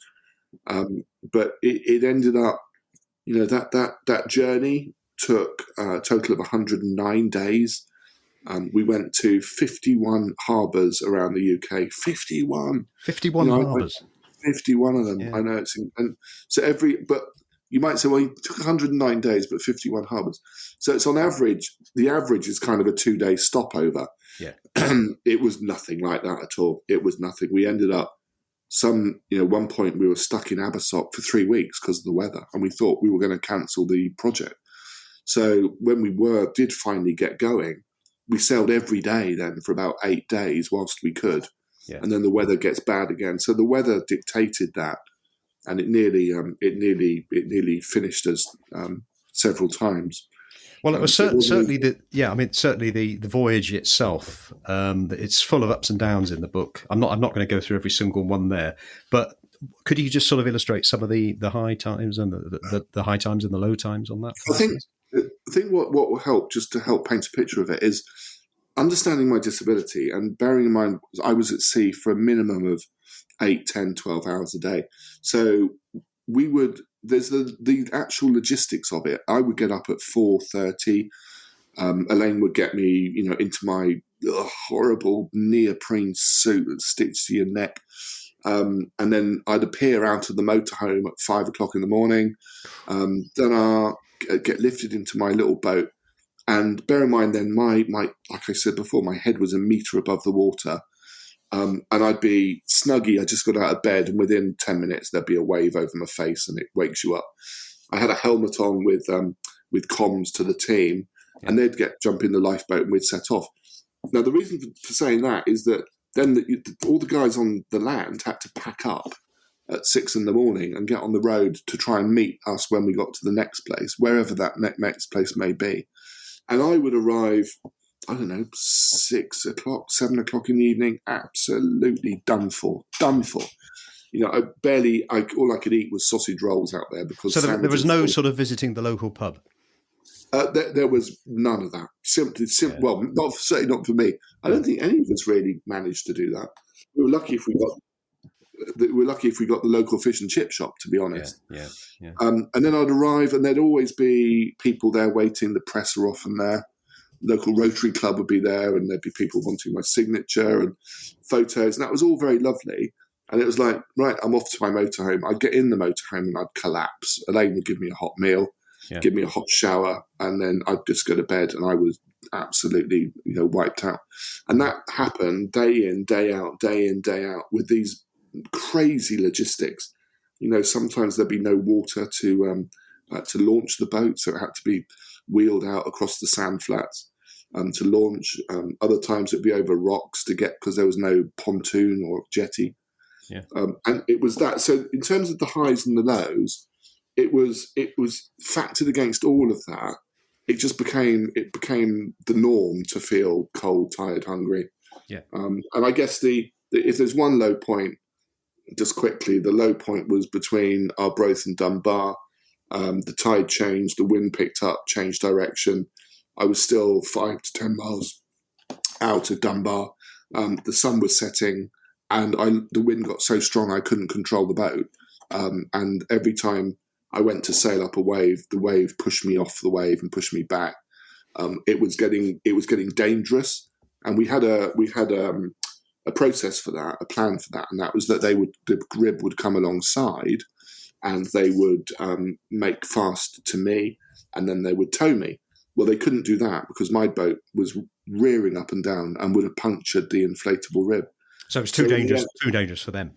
But it ended up, that journey took a total of 109 days. We went to 51 harbours around the UK. 51 harbours. 51 of them. Yeah. I know and so but you might say, well, it took 109 days, but 51 harbours. So it's on average. The average is kind of a 2-day stopover. Yeah. It was nothing like that at all. It was nothing. We ended up one point we were stuck in Abersock for 3 weeks because of the weather, and we thought we were going to cancel the project. So when we did finally get going, we sailed every day then for about 8 days whilst we could. Yeah. And then the weather gets bad again. So the weather dictated that, and it nearly finished us several times. Well, it was certainly the voyage itself. It's full of ups and downs in the book. I'm not going to go through every single one there, but could you just sort of illustrate some of the high times and the high times and the low times on that? I think what will help, just to help paint a picture of it, is understanding my disability and bearing in mind I was at sea for a minimum of 8, 10, 12 hours a day. So there's the actual logistics of it. I would get up at 4:30. Elaine would get me, into my horrible neoprene suit that sticks to your neck. And then I'd appear out of the motorhome at 5 o'clock in the morning. Then I'll get lifted into my little boat. And bear in mind then, my like I said before, my head was a metre above the water. And I'd be snuggy. I just got out of bed, and within 10 minutes there'd be a wave over my face, and it wakes you up. I had a helmet on with comms to the team, and they'd jump in the lifeboat, and we'd set off. Now the reason for saying that is that then all the guys on the land had to pack up at 6 a.m. and get on the road to try and meet us when we got to the next place, wherever that next place may be. And I would arrive, I don't know, 6 o'clock, 7 o'clock in the evening, absolutely done for. All I could eat was sausage rolls out there because. So there was no sort of visiting the local pub. There was none of that. Well, certainly not for me. I don't think any of us really managed to do that. We were lucky if we got the local fish and chip shop, to be honest. Yeah. And then I'd arrive, and there'd always be people there waiting. The press are often there. Local Rotary Club would be there, and there'd be people wanting my signature and photos, and that was all very lovely. And it was like, right, I'm off to my motorhome. I'd get in the motorhome and I'd collapse. Elaine would give me a hot meal, give me a hot shower, and then I'd just go to bed, and I was absolutely, wiped out. And that happened day in, day out, with these crazy logistics. Sometimes there'd be no water to to launch the boat, so it had to be wheeled out across the sand flats to launch. Other times it'd be over rocks to get, because there was no pontoon or jetty. Yeah. And it was that. So in terms of the highs and the lows, it was factored against all of that. It just became the norm to feel cold, tired, hungry. Yeah. And I guess if there's one low point, just quickly, the low point was between Arbroath and Dunbar. The tide changed, the wind picked up, changed direction. I was still 5 to 10 miles out of Dunbar. The sun was setting, and the wind got so strong I couldn't control the boat. And every time I went to sail up a wave, the wave pushed me off the wave and pushed me back. It was getting dangerous, and we had a process for that, a plan for that, and that was that the rib would come alongside, and they would make fast to me, and then they would tow me. Well, they couldn't do that because my boat was rearing up and down and would have punctured the inflatable rib. So it was too dangerous for them.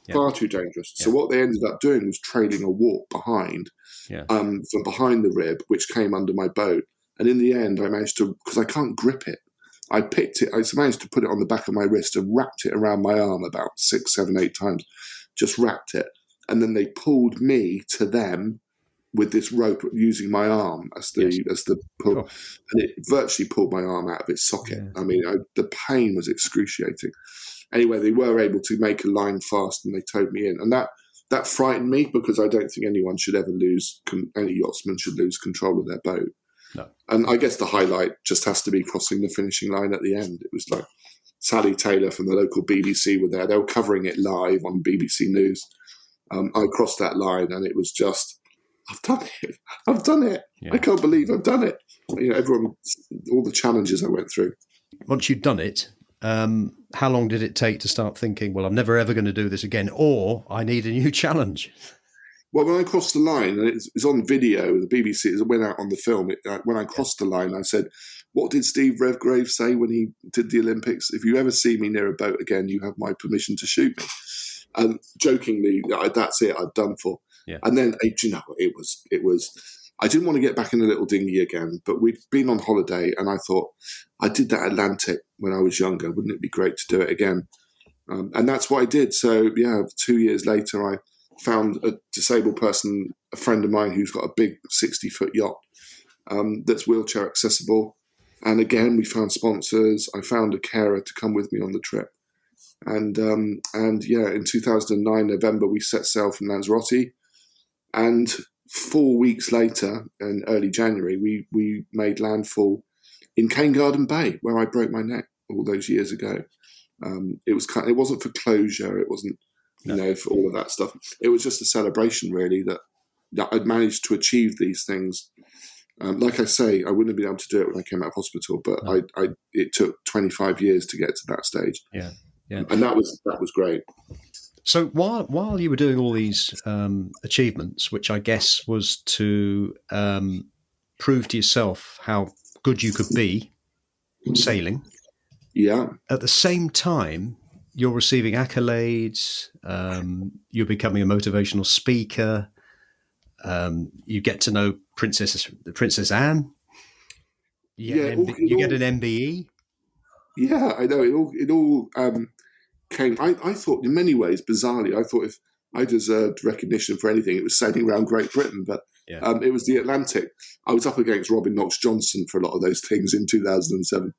Yeah. Far too dangerous. Yeah. So what they ended up doing was trailing a warp behind, from behind the rib, which came under my boat. And in the end, I managed to, because I can't grip it, I managed to put it on the back of my wrist and wrapped it around my arm about 6, 7, 8 times, just wrapped it. And then they pulled me to them with this rope using my arm as the pull. Sure. And it virtually pulled my arm out of its socket. Yeah. I mean, the pain was excruciating. Anyway, they were able to make a line fast and they towed me in. And that frightened me, because I don't think any yachtsman should lose control of their boat. No. And I guess the highlight just has to be crossing the finishing line at the end. It was like Sally Taylor from the local BBC were there. They were covering it live on BBC News. I crossed that line and it was just, I've done it. Yeah. I can't believe I've done it. All the challenges I went through. Once you'd done it, how long did it take to start thinking, well, I'm never ever going to do this again, or I need a new challenge? Well, when I crossed the line, and it's on video, the BBC, it went out on the film. When I crossed the line, I said, what did Steve Redgrave say when he did the Olympics? If you ever see me near a boat again, you have my permission to shoot me. And jokingly, that's it, I'd done for. Yeah. And then, it was, I didn't want to get back in the little dinghy again, but we'd been on holiday and I thought, I did that Atlantic when I was younger. Wouldn't it be great to do it again? And that's what I did. So, 2 years later, I found a disabled person, a friend of mine who's got a big 60-foot yacht that's wheelchair accessible. And again, we found sponsors. I found a carer to come with me on the trip. And in 2009, November, we set sail from Lanzarote. And 4 weeks later, in early January, we made landfall in Cane Garden Bay, where I broke my neck all those years ago. It wasn't for closure. It wasn't, for all of that stuff. It was just a celebration, really, that I'd managed to achieve these things. Like I say, I wouldn't have been able to do it when I came out of hospital, but it took 25 years to get to that stage. Yeah, yeah, and that was great. So while you were doing all these achievements, which I guess was to prove to yourself how good you could be sailing, at the same time you're receiving accolades, you're becoming a motivational speaker, you get to know Princess Anne, you get an MBE. Yeah, I know. It all came. I thought, in many ways, bizarrely, I thought if I deserved recognition for anything, it was sailing around Great Britain. But it was the Atlantic. I was up against Robin Knox-Johnson for a lot of those things in 2007.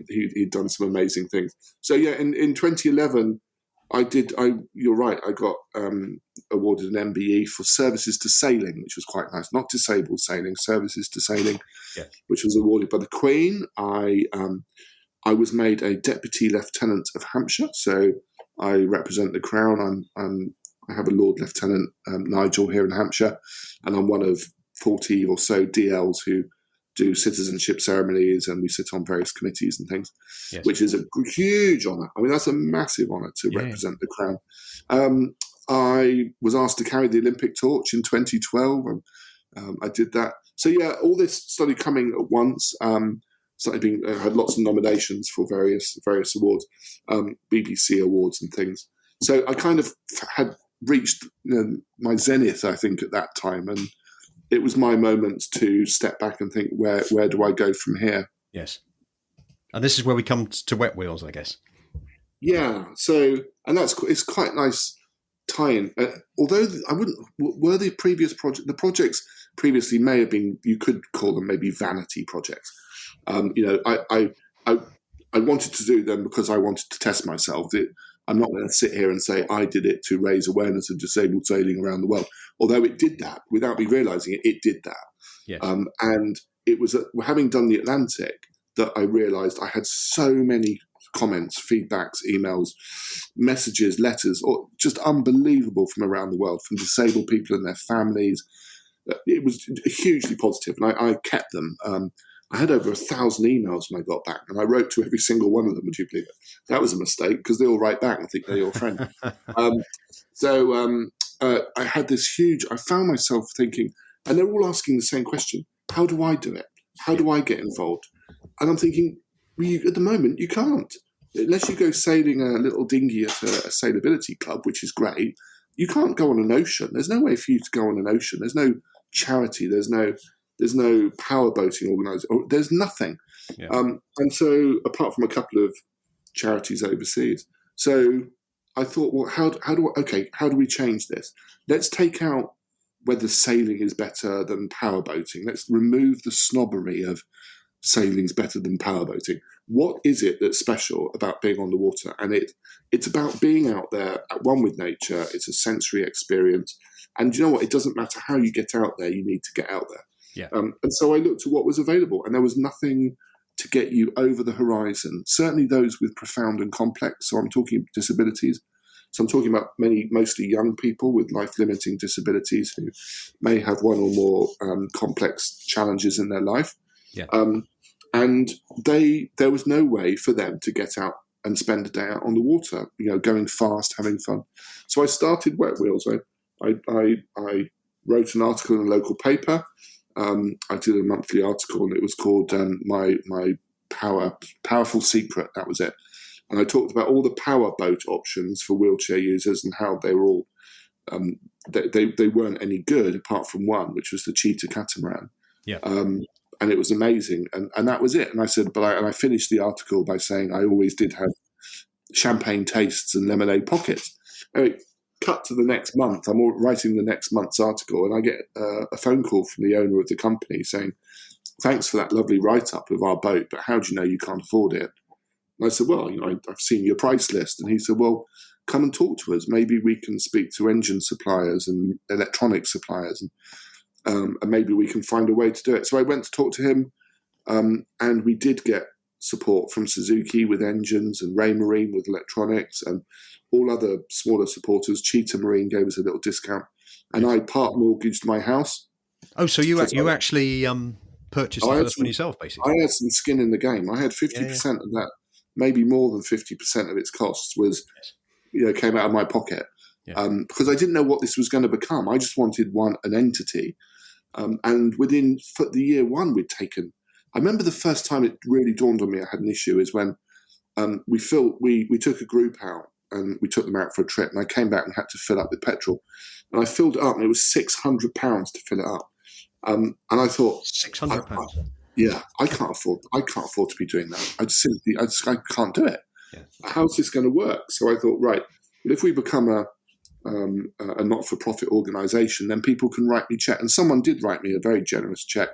He'd done some amazing things. So in 2011, you're right. I got awarded an MBE for services to sailing, which was quite nice. Not disabled sailing, services to sailing, which was awarded by the Queen. I was made a Deputy Lieutenant of Hampshire, so I represent the Crown. I have a Lord Lieutenant, Nigel, here in Hampshire, and I'm one of 40 or so DLs who do citizenship ceremonies, and we sit on various committees and things, which is a huge honour. I mean, that's a massive honour to represent the Crown. I was asked to carry the Olympic torch in 2012, and I did that. So, all this started coming at once. Had lots of nominations for various awards, BBC awards and things. So I kind of had reached my zenith, I think, at that time. And it was my moment to step back and think, where do I go from here? Yes. And this is where we come to Wetwheels, I guess. Yeah. So, and it's quite nice tie-in. Although I wouldn't, were the projects previously may have been, you could call them maybe vanity projects. I wanted to do them because I wanted to test myself. I'm not going to sit here and say I did it to raise awareness of disabled sailing around the world. Although it did that, without me realising it, it did that. Yes. And it was having done the Atlantic that I realised I had so many comments, feedbacks, emails, messages, letters, or just unbelievable from around the world, from disabled people and their families. It was hugely positive, and I kept them. I had over 1,000 emails when I got back, and I wrote to every single one of them. Would you believe it? That was a mistake, because they all write back and think they're your friend. I had this huge, I found myself thinking, and they're all asking the same question: how do I do it? How do I get involved? And I'm thinking, at the moment, you can't. Unless you go sailing a little dinghy at a sailability club, which is great, you can't go on an ocean. There's no way for you to go on an ocean. There's no charity. There's no power boating organisation. There's nothing. Yeah. And so, apart from a couple of charities overseas, so I thought, well, how do we change this? Let's take out whether sailing is better than power boating. Let's remove the snobbery of sailing's better than power boating. What is it that's special about being on the water? And it's about being out there at one with nature. It's a sensory experience. And you know what? It doesn't matter how you get out there. You need to get out there. Yeah. And so I looked at what was available, and there was nothing to get you over the horizon. Certainly those with profound and complex. So I'm talking disabilities. So I'm talking about mostly young people with life-limiting disabilities who may have one or more complex challenges in their life. Yeah. And there was no way for them to get out and spend a day out on the water, going fast, having fun. So I started Wetwheels. I wrote an article in a local paper. I did a monthly article, and it was called My Powerful Secret. That was it. And I talked about all the power boat options for wheelchair users and how they were all they weren't any good apart from one, which was the cheetah catamaran. Yeah. And it was amazing, and that was it. And I said, I finished the article by saying I always did have champagne tastes and lemonade pockets. Anyway, cut to the next month. I'm writing the next month's article, and I get a phone call from the owner of the company saying, "Thanks for that lovely write-up of our boat, but how do you know you can't afford it?" And I said, "Well, I've seen your price list." And he said, "Well, come and talk to us. Maybe we can speak to engine suppliers and electronic suppliers, and maybe we can find a way to do it." So I went to talk to him, and we did get support from Suzuki with engines, and Ray Marine with electronics, and all other smaller supporters. Cheetah Marine gave us a little discount, and I part mortgaged my house. Oh, so you actually purchased the first one yourself, basically? I had some skin in the game. I had 50% of that, maybe more than 50% of its costs was, came out of my pocket, because I didn't know what this was going to become. I just wanted an entity, and within the year one, we'd taken. I remember the first time it really dawned on me I had an issue is when we took a group out. And we took them out for a trip, and I came back and had to fill up with petrol. And I filled it up, and it was £600 to fill it up. And I thought, £600. Yeah, I can't afford to be doing that. I can't do it. Yeah. How's this going to work? So I thought, right, well, if we become a not-for-profit organisation, then people can write me check. And someone did write me a very generous check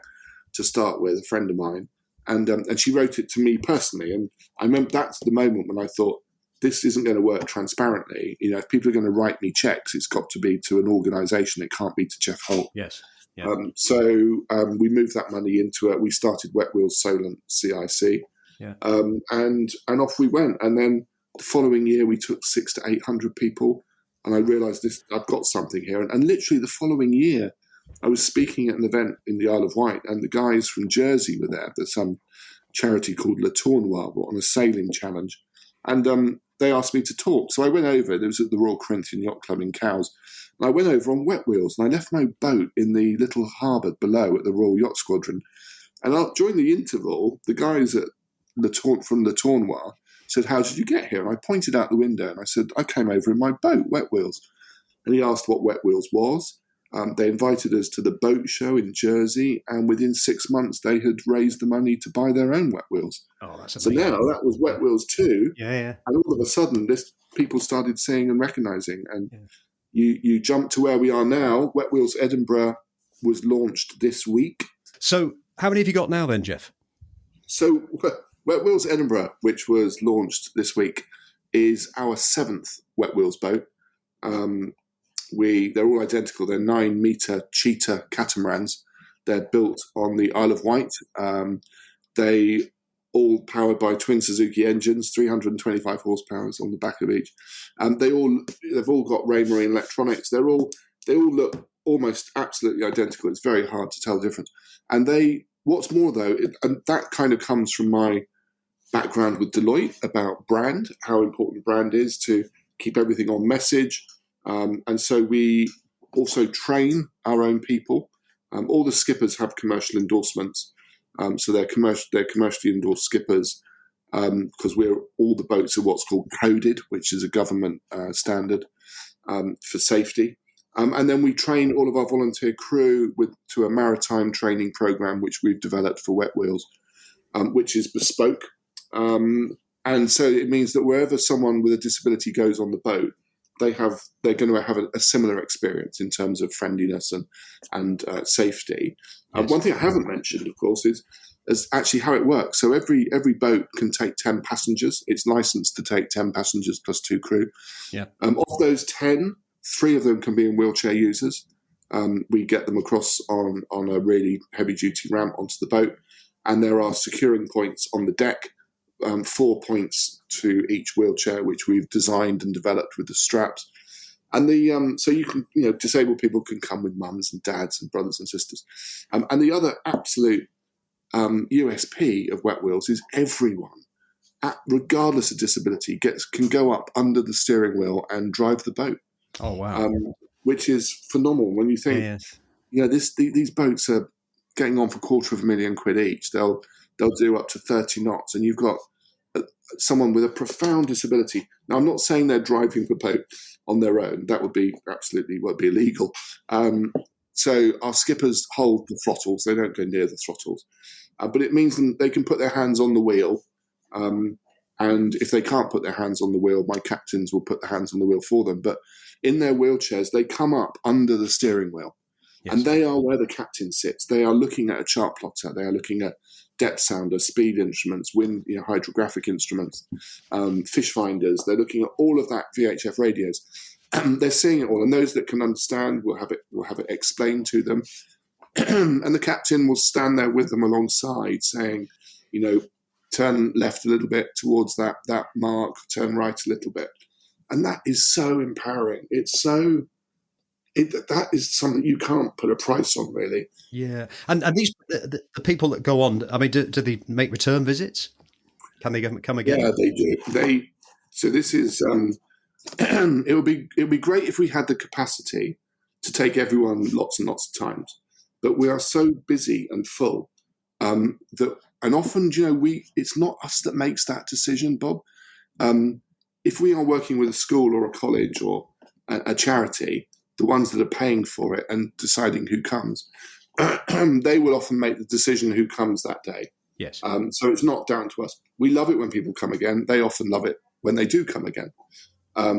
to start with, a friend of mine, and she wrote it to me personally. And I remember that's the moment when I thought, this isn't going to work transparently. If people are going to write me checks, it's got to be to an organisation. It can't be to Geoff Holt. Yes. Yeah. So we moved that money into it. We started Wetwheels Solent CIC, and off we went. And then the following year, we took 600 to 800 people, and I realised I've got something here. And literally the following year, I was speaking at an event in the Isle of Wight, and the guys from Jersey were there. There's some charity called Le Tournois on a sailing challenge, and they asked me to talk. So I went over. It was at the Royal Corinthian Yacht Club in Cowes. And I went over on Wetwheels, and I left my boat in the little harbour below at the Royal Yacht Squadron. And during the interval, the guys from Le Tournois said, "How did you get here?" And I pointed out the window, and I said, "I came over in my boat, Wetwheels." And he asked what Wetwheels was. They invited us to the boat show in Jersey, and within 6 months they had raised the money to buy their own Wetwheels. Oh, that's So amazing. now that was Wetwheels 2, Yeah. and all of a sudden people started seeing and recognising, and Yeah. you jump to where we are now. Wetwheels Edinburgh was launched this week. So how many have you got now then, Geoff? So Wetwheels Edinburgh, which was launched this week, is our 7th Wetwheels boat. They're all identical. They're 9-metre cheetah catamarans. They're built on the Isle of Wight. They all powered by twin Suzuki engines, 325 horsepower on the back of each. They've all got Raymarine electronics. They all look almost absolutely identical. It's very hard to tell the difference. And what's more though, and that kind of comes from my background with Deloitte about brand, how important brand is to keep everything on message. And so we also train our own people. All the skippers have commercial endorsements. So they're commercially endorsed skippers because all the boats are what's called coded, which is a government standard for safety. And then we train all of our volunteer crew to a maritime training program, which we've developed for Wetwheels, which is bespoke. And so it means that wherever someone with a disability goes on the boat, they're going to have a similar experience in terms of friendliness and safety. Yes. One thing I haven't mentioned, of course, is actually how it works. So every boat can take 10 passengers. It's licensed to take 10 passengers plus 2 crew. Yeah. Of those 10, 3 of them can be in wheelchair users. We get them across on a really heavy-duty ramp onto the boat, and there are securing points on the deck. 4 points to each wheelchair, which we've designed and developed with the straps. And so you can, disabled people can come with mums and dads and brothers and sisters. And the other absolute USP of Wetwheels is everyone, regardless of disability, can go up under the steering wheel and drive the boat. Oh wow! Which is phenomenal when you think, these boats are getting on for £250,000 each. They'll do up to 30 knots, and you've got someone with a profound disability. Now, I'm not saying they're driving the boat on their own. That would be illegal. So our skippers hold the throttles. They don't go near the throttles. But it means they can put their hands on the wheel. And if they can't put their hands on the wheel, my captains will put their hands on the wheel for them. But in their wheelchairs, they come up under the steering wheel. Yes. And they are where the captain sits. They are looking at a chart plotter. They are looking at depth sounder, speed instruments, wind, hydrographic instruments, fish finders. They're looking at all of that VHF radios. They're seeing it all, and those that can understand will have it explained to them. And the captain will stand there with them alongside, saying, turn left a little bit towards that mark, turn right a little bit, and that is so empowering. That is something you can't put a price on, really. Yeah, and these the people that go on. I mean, do they make return visits? Can they come again? Yeah, they do. So this is. It would be great if we had the capacity to take everyone lots and lots of times, but we are so busy and full that, and often, it's not us that makes that decision, Bob. If we are working with a school or a college or a charity, the ones that are paying for it and deciding who comes, they will often make the decision who comes that day. Yes. So it's not down to us. We love it when people come again. They often love it when they do come again.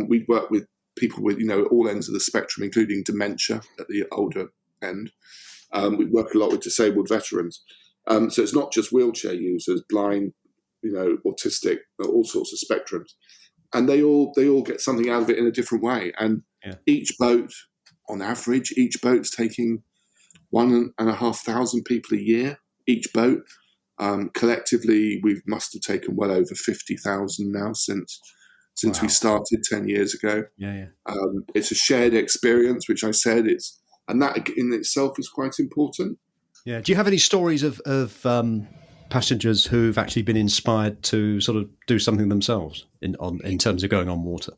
We work with people with, all ends of the spectrum, including dementia at the older end. We work a lot with disabled veterans. So it's not just wheelchair users, blind, autistic, all sorts of spectrums. And they all get something out of it in a different way. And each boat, on average, each boat's taking 1,500 people a year, each boat. Collectively, we must have taken well over 50,000 now since we started 10 years ago. Yeah. It's a shared experience, which I said and that in itself is quite important. Yeah. Do you have any stories of passengers who've actually been inspired to sort of do something themselves in terms of going on water?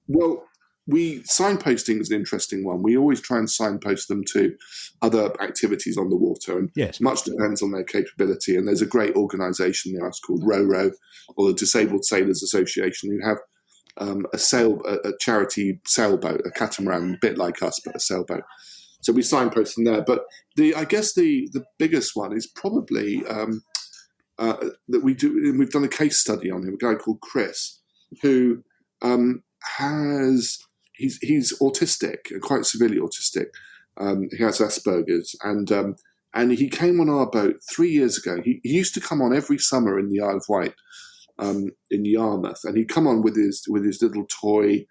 Well, signposting is an interesting one. We always try and signpost them to other activities on the water, and much depends on their capability. And there's a great organisation near us called RoRo, or the Disabled Sailors Association, who have a charity sailboat, a catamaran, a bit like us, but a sailboat. So we signpost them there. But I guess the biggest one is probably that we do. And we've done a case study on him. A guy called Chris, who he's autistic, quite severely autistic. He has Asperger's, and he came on our boat 3 years ago. He used to come on every summer in the Isle of Wight, in Yarmouth, and he'd come on with his little toy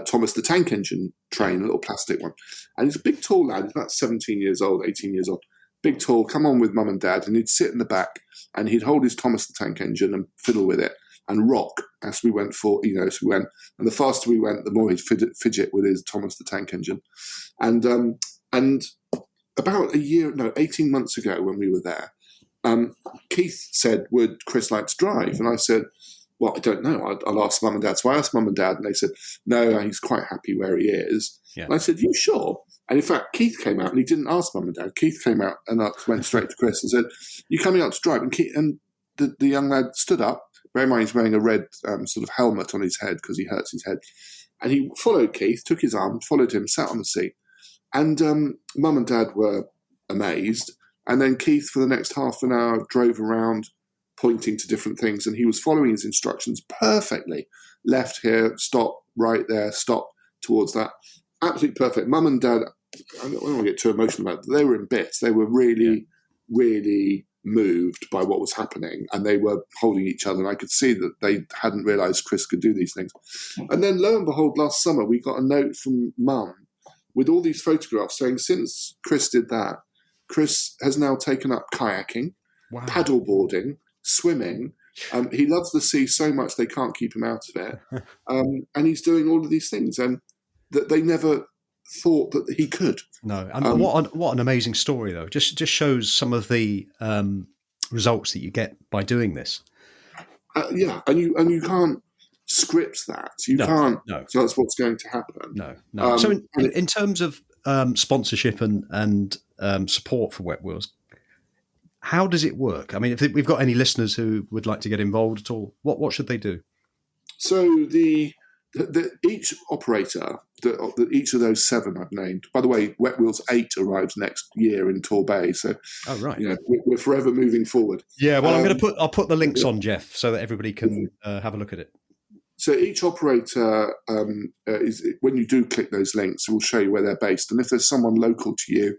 Thomas the Tank Engine train, a little plastic one. And he's a big, tall lad. He's about 17 years old, 18 years old. Big, tall, come on with mum and dad, and he'd sit in the back, and he'd hold his Thomas the Tank Engine and fiddle with it and rock as we went as we went. And the faster we went, the more he'd fidget with his Thomas the Tank Engine. And about 18 months ago when we were there, Keith said, would Chris like to drive? And I said, well, I don't know. I'll ask mum and dad. So I asked mum and dad, and they said, no, he's quite happy where he is. Yeah. And I said, you sure? And in fact, Keith came out, and he didn't ask mum and dad. Keith came out and went straight to Chris and said, you coming out to drive? And the young lad stood up. Bear in mind, he's wearing a red sort of helmet on his head because he hurts his head. And he followed Keith, took his arm, followed him, sat on the seat. And mum and dad were amazed. And then Keith, for the next half an hour, drove around pointing to different things. And he was following his instructions perfectly. Left here, stop, right there, stop towards that. Absolutely perfect. Mum and dad, I don't want to get too emotional about it, but they were in bits. They were really, really moved by what was happening. And they were holding each other. And I could see that they hadn't realised Chris could do these things. And then lo and behold, last summer, we got a note from mum with all these photographs saying since Chris did that, Chris has now taken up kayaking, paddleboarding, swimming. He loves the sea so much they can't keep him out of it. And he's doing all of these things, and that they never thought that he could. No, and what an amazing story, though. Just shows some of the results that you get by doing this. Yeah, and you can't script that. You can't. No. So that's what's going to happen. No. So in terms of sponsorship and support for Wetwheels, how does it work? I mean, if we've got any listeners who would like to get involved at all, what should they do? So each operator, each of those 7 I've named. By the way, Wetwheels 8 arrives next year in Torbay. So, we're forever moving forward. Yeah, well, I'll put the links on, Geoff, so that everybody can have a look at it. So each operator is, when you do click those links, it will show you where they're based. And if there's someone local to you,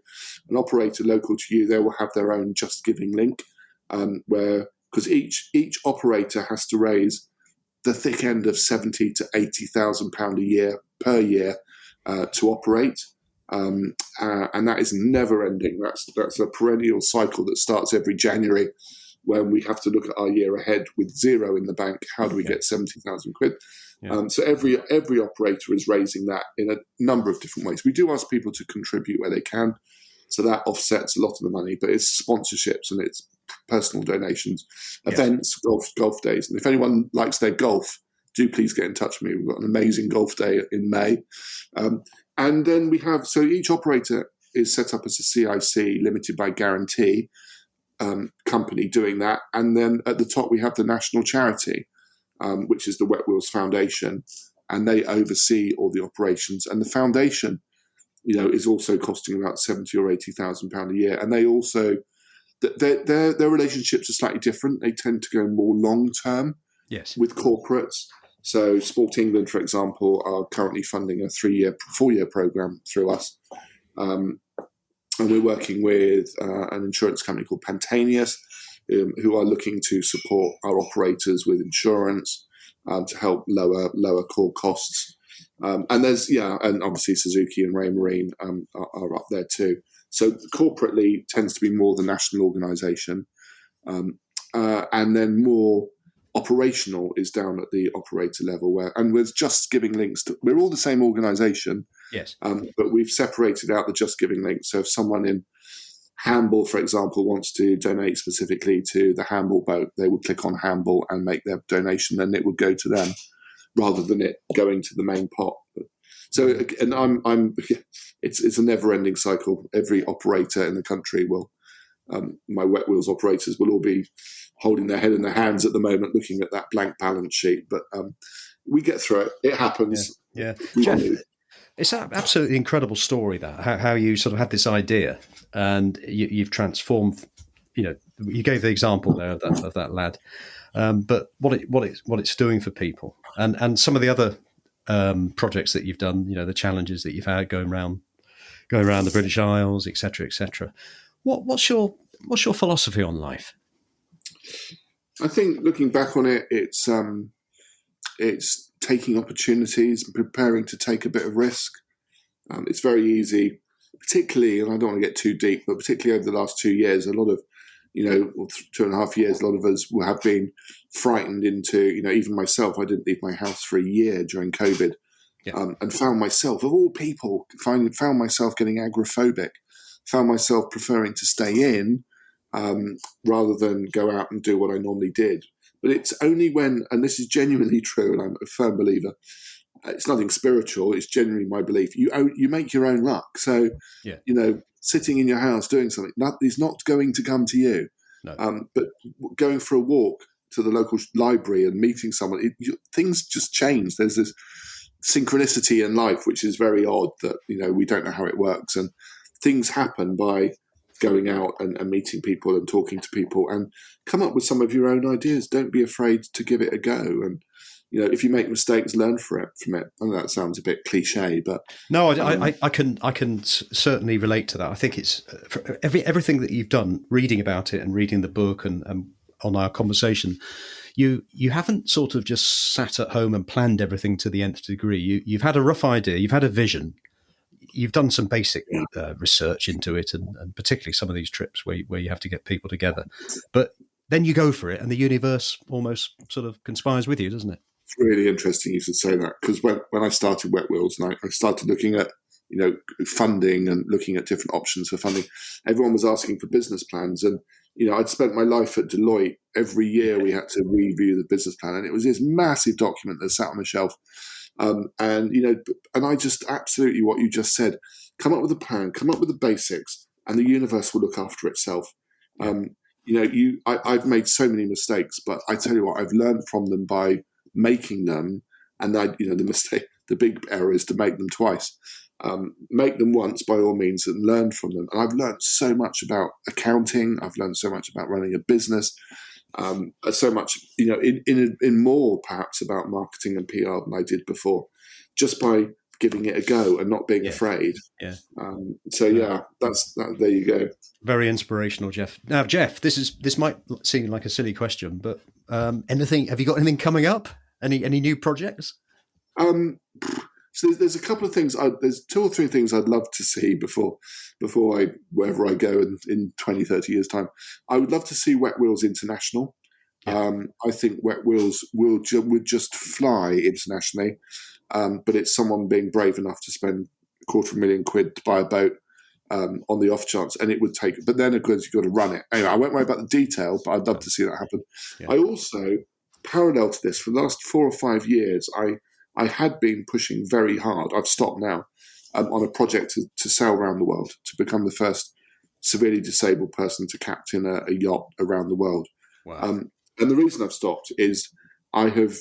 an operator local to you, they will have their own Just Giving link, because each operator has to raise the thick end of £70,000 to £80,000 per year to operate, and that is never ending. That's a perennial cycle that starts every January, when we have to look at our year ahead with zero in the bank. How do we get 70,000 quid? Yeah. So every operator is raising that in a number of different ways. We do ask people to contribute where they can, so that offsets a lot of the money. But it's sponsorships and it's personal donations, events, golf days. And if anyone likes their golf, do please get in touch with me. We've got an amazing golf day in May. And then we have, so each operator is set up as a CIC, limited by guarantee, company doing that. And then at the top we have the national charity, which is the Wetwheels Foundation, and they oversee all the operations. And the foundation, is also costing about £70,000 or £80,000 a year. And they also, their relationships are slightly different. They tend to go more long term with corporates. So Sport England, for example, are currently funding a 4-year program through us. And we're working with an insurance company called Pantanius, who are looking to support our operators with insurance to help lower core costs. And there's and obviously Suzuki and Ray Marine are up there too. So corporately tends to be more the national organisation, and then more operational is down at the operator level. And with Just Giving links, we're all the same organisation. Yes. But we've separated out the Just Giving link. So if someone in Hamble, for example, wants to donate specifically to the Hamble boat, they would click on Hamble and make their donation, and it would go to them rather than it going to the main pot. So, and it's a never-ending cycle. Every operator in the country will, my Wetwheels operators will all be holding their head in their hands at the moment, looking at that blank balance sheet. But we get through it. It happens. Yeah. It's an absolutely incredible story, that how you sort of had this idea and you've transformed. You gave the example there of that lad, but what it's doing for people, and some of the other projects that you've done. The challenges that you've had going around the British Isles, etc., etc. What's your philosophy on life? I think looking back on it, it's taking opportunities and preparing to take a bit of risk. It's very easy, particularly, and I don't want to get too deep, but particularly over the last 2 years, a lot of, or 2.5 years, a lot of us will have been frightened into, even myself, I didn't leave my house for a year during COVID, and found myself, of all people, found myself getting agoraphobic, found myself preferring to stay in rather than go out and do what I normally did. But it's only when, and this is genuinely true, and I'm a firm believer, it's nothing spiritual, it's genuinely my belief, you make your own luck. So, sitting in your house doing something, that is not going to come to you. No. But going for a walk to the local library and meeting someone, things just change. There's this synchronicity in life, which is very odd that, we don't know how it works. And things happen by going out and meeting people and talking to people and come up with some of your own ideas. Don't be afraid to give it a go. And, if you make mistakes, learn from it. I know that sounds a bit cliche, but no, I can certainly relate to that. I think it's everything that you've done, reading about it and reading the book and on our conversation, you haven't sort of just sat at home and planned everything to the nth degree. You've had a rough idea, you've had a vision, you've done some basic research into it, and particularly some of these trips where you have to get people together. But then you go for it, and the universe almost sort of conspires with you, doesn't it? It's really interesting you should say that, because when I started Wetwheels and I started looking at funding and looking at different options for funding, everyone was asking for business plans, and I'd spent my life at Deloitte. Every year we had to review the business plan, and it was this massive document that sat on the shelf. And I just absolutely what you just said. Come up with a plan, come up with the basics, and the universe will look after itself. I've made so many mistakes, but I tell you what, I've learned from them by making them, and the big error is to make them twice. Make them once by all means and learn from them. And I've learned so much about accounting. I've learned so much about running a business. So much, in more perhaps about marketing and PR than I did before, just by giving it a go and not being afraid. Yeah. That's that. There you go. Very inspirational, Geoff. Now, Geoff, this might seem like a silly question, but anything? Have you got anything coming up? Any new projects? So there's a couple of things. There's 2 or 3 things I'd love to see before wherever I go in 20, 30 years' time. I would love to see Wetwheels international. Yeah. I think Wetwheels would just fly internationally, but it's someone being brave enough to spend £250,000 to buy a boat on the off chance, and it would take. But then, of course, you've got to run it. Anyway, I won't worry about the detail, but I'd love to see that happen. Yeah. I also, parallel to this, for the last 4 or 5 years, I had been pushing very hard. I've stopped now on a project to sail around the world, to become the first severely disabled person to captain a yacht around the world. Wow. And the reason I've stopped is I have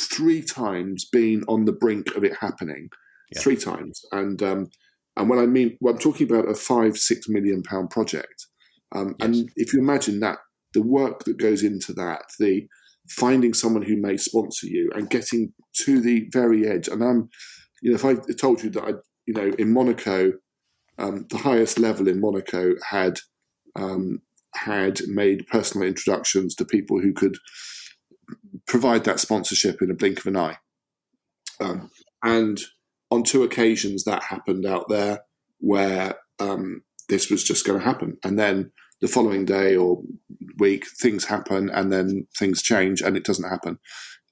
3 times been on the brink of it happening. Yeah. 3 times. And when I'm talking about a £5-6 million project. Yes. And if you imagine that, the work that goes into that, the finding someone who may sponsor you and getting to the very edge. And if I told you that in Monaco, the highest level in Monaco had made personal introductions to people who could provide that sponsorship in a blink of an eye. And on 2 occasions that happened out there where this was just going to happen. And then the following day or week, things happen, and then things change, and it doesn't happen.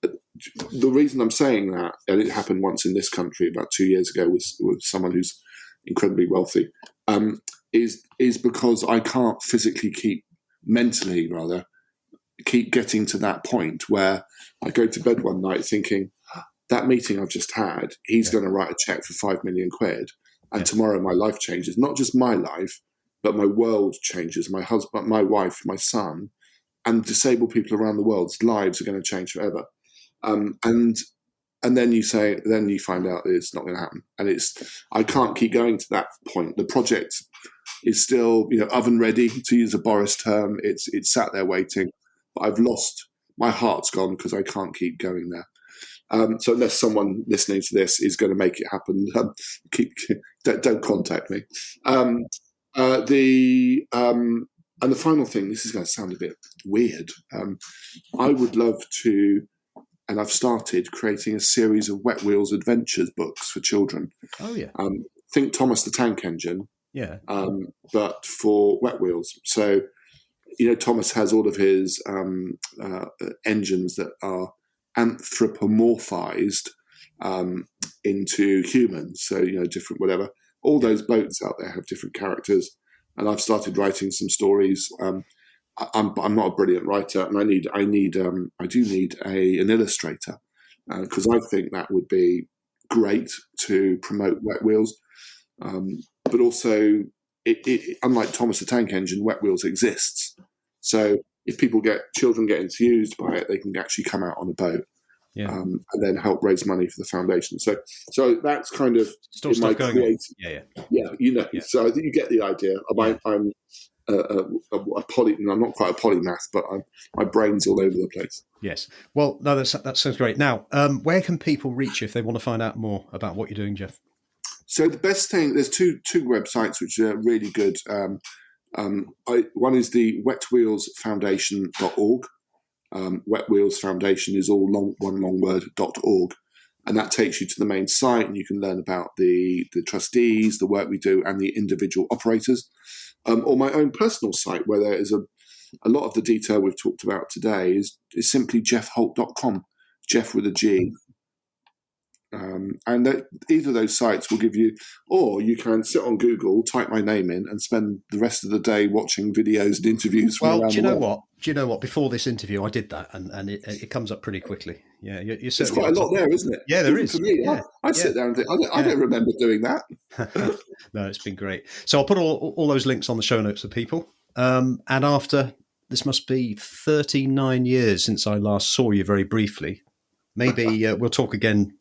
The reason I'm saying that, and it happened once in this country about 2 years ago with someone who's incredibly wealthy, is because I can't physically mentally keep getting to that point where I go to bed one night thinking, that meeting I've just had, he's going to write a check for £5 million, and tomorrow my life changes. Not just my life, but my world changes. My husband, my wife, my son, and disabled people around the world's lives are going to change forever. And and then you find out that it's not going to happen, and I can't keep going to that point. The project is still, oven ready, to use a Boris term. It's sat there waiting, but I've lost, my heart's gone because I can't keep going there. So unless someone listening to this is going to make it happen, don't contact me. And the final thing, this is going to sound a bit weird. I would love to, and I've started creating a series of Wetwheels adventures books for children. Oh yeah. Think Thomas the Tank Engine. Yeah. But for Wetwheels. So, Thomas has all of his engines that are anthropomorphized into humans. So, different whatever. All those boats out there have different characters. And I've started writing some stories. I'm not a brilliant writer, and I do need an illustrator, because I think that would be great to promote Wetwheels. But also, it unlike Thomas the Tank Engine, Wetwheels exists. So if children get enthused by it, they can actually come out on a boat, and then help raise money for the foundation. So that's kind of still stuff going on. Yeah. So I think you get the idea. I'm I'm not quite a polymath, but my brain's all over the place. Yes. Well, no, that sounds great. Now, where can people reach you if they want to find out more about what you're doing, Geoff? So the best thing, there's two websites which are really good. One is the wetwheelsfoundation.org. Wetwheels Foundation is all one long word, .org. And that takes you to the main site, and you can learn about the trustees, the work we do, and the individual operators. Or my own personal site, where there is a lot of the detail we've talked about today is simply geoffholt.com, Geoff with a G. And either of those sites will give you, or you can sit on Google, type my name in, and spend the rest of the day watching videos and interviews from around the world. Do you know what? Before this interview, I did that, and it comes up pretty quickly. Yeah, you're there's quite a lot there, isn't it? Yeah, there is. For me, I sit there and think, I don't remember doing that. No, it's been great. So I'll put all those links on the show notes for people. And after, this must be 39 years since I last saw you very briefly. Maybe we'll talk again.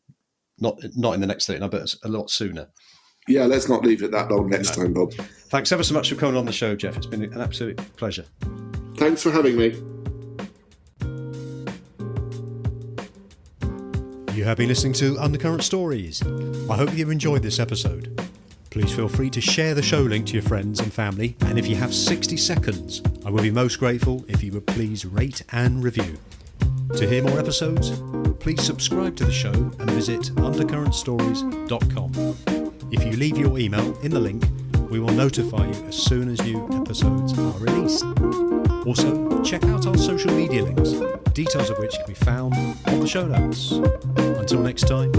Not in the next 39, but a lot sooner. Yeah, let's not leave it that long next time, Bob. Thanks ever so much for coming on the show, Geoff. It's been an absolute pleasure. Thanks for having me. You have been listening to Undercurrent Stories. I hope you've enjoyed this episode. Please feel free to share the show link to your friends and family, and if you have 60 seconds, I will be most grateful if you would please rate and review. To hear more episodes, please subscribe to the show and visit undercurrentstories.com. If you leave your email in the link, we will notify you as soon as new episodes are released. Also, check out our social media links, details of which can be found on the show notes. Until next time,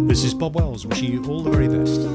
this is Bob Wells wishing you all the very best.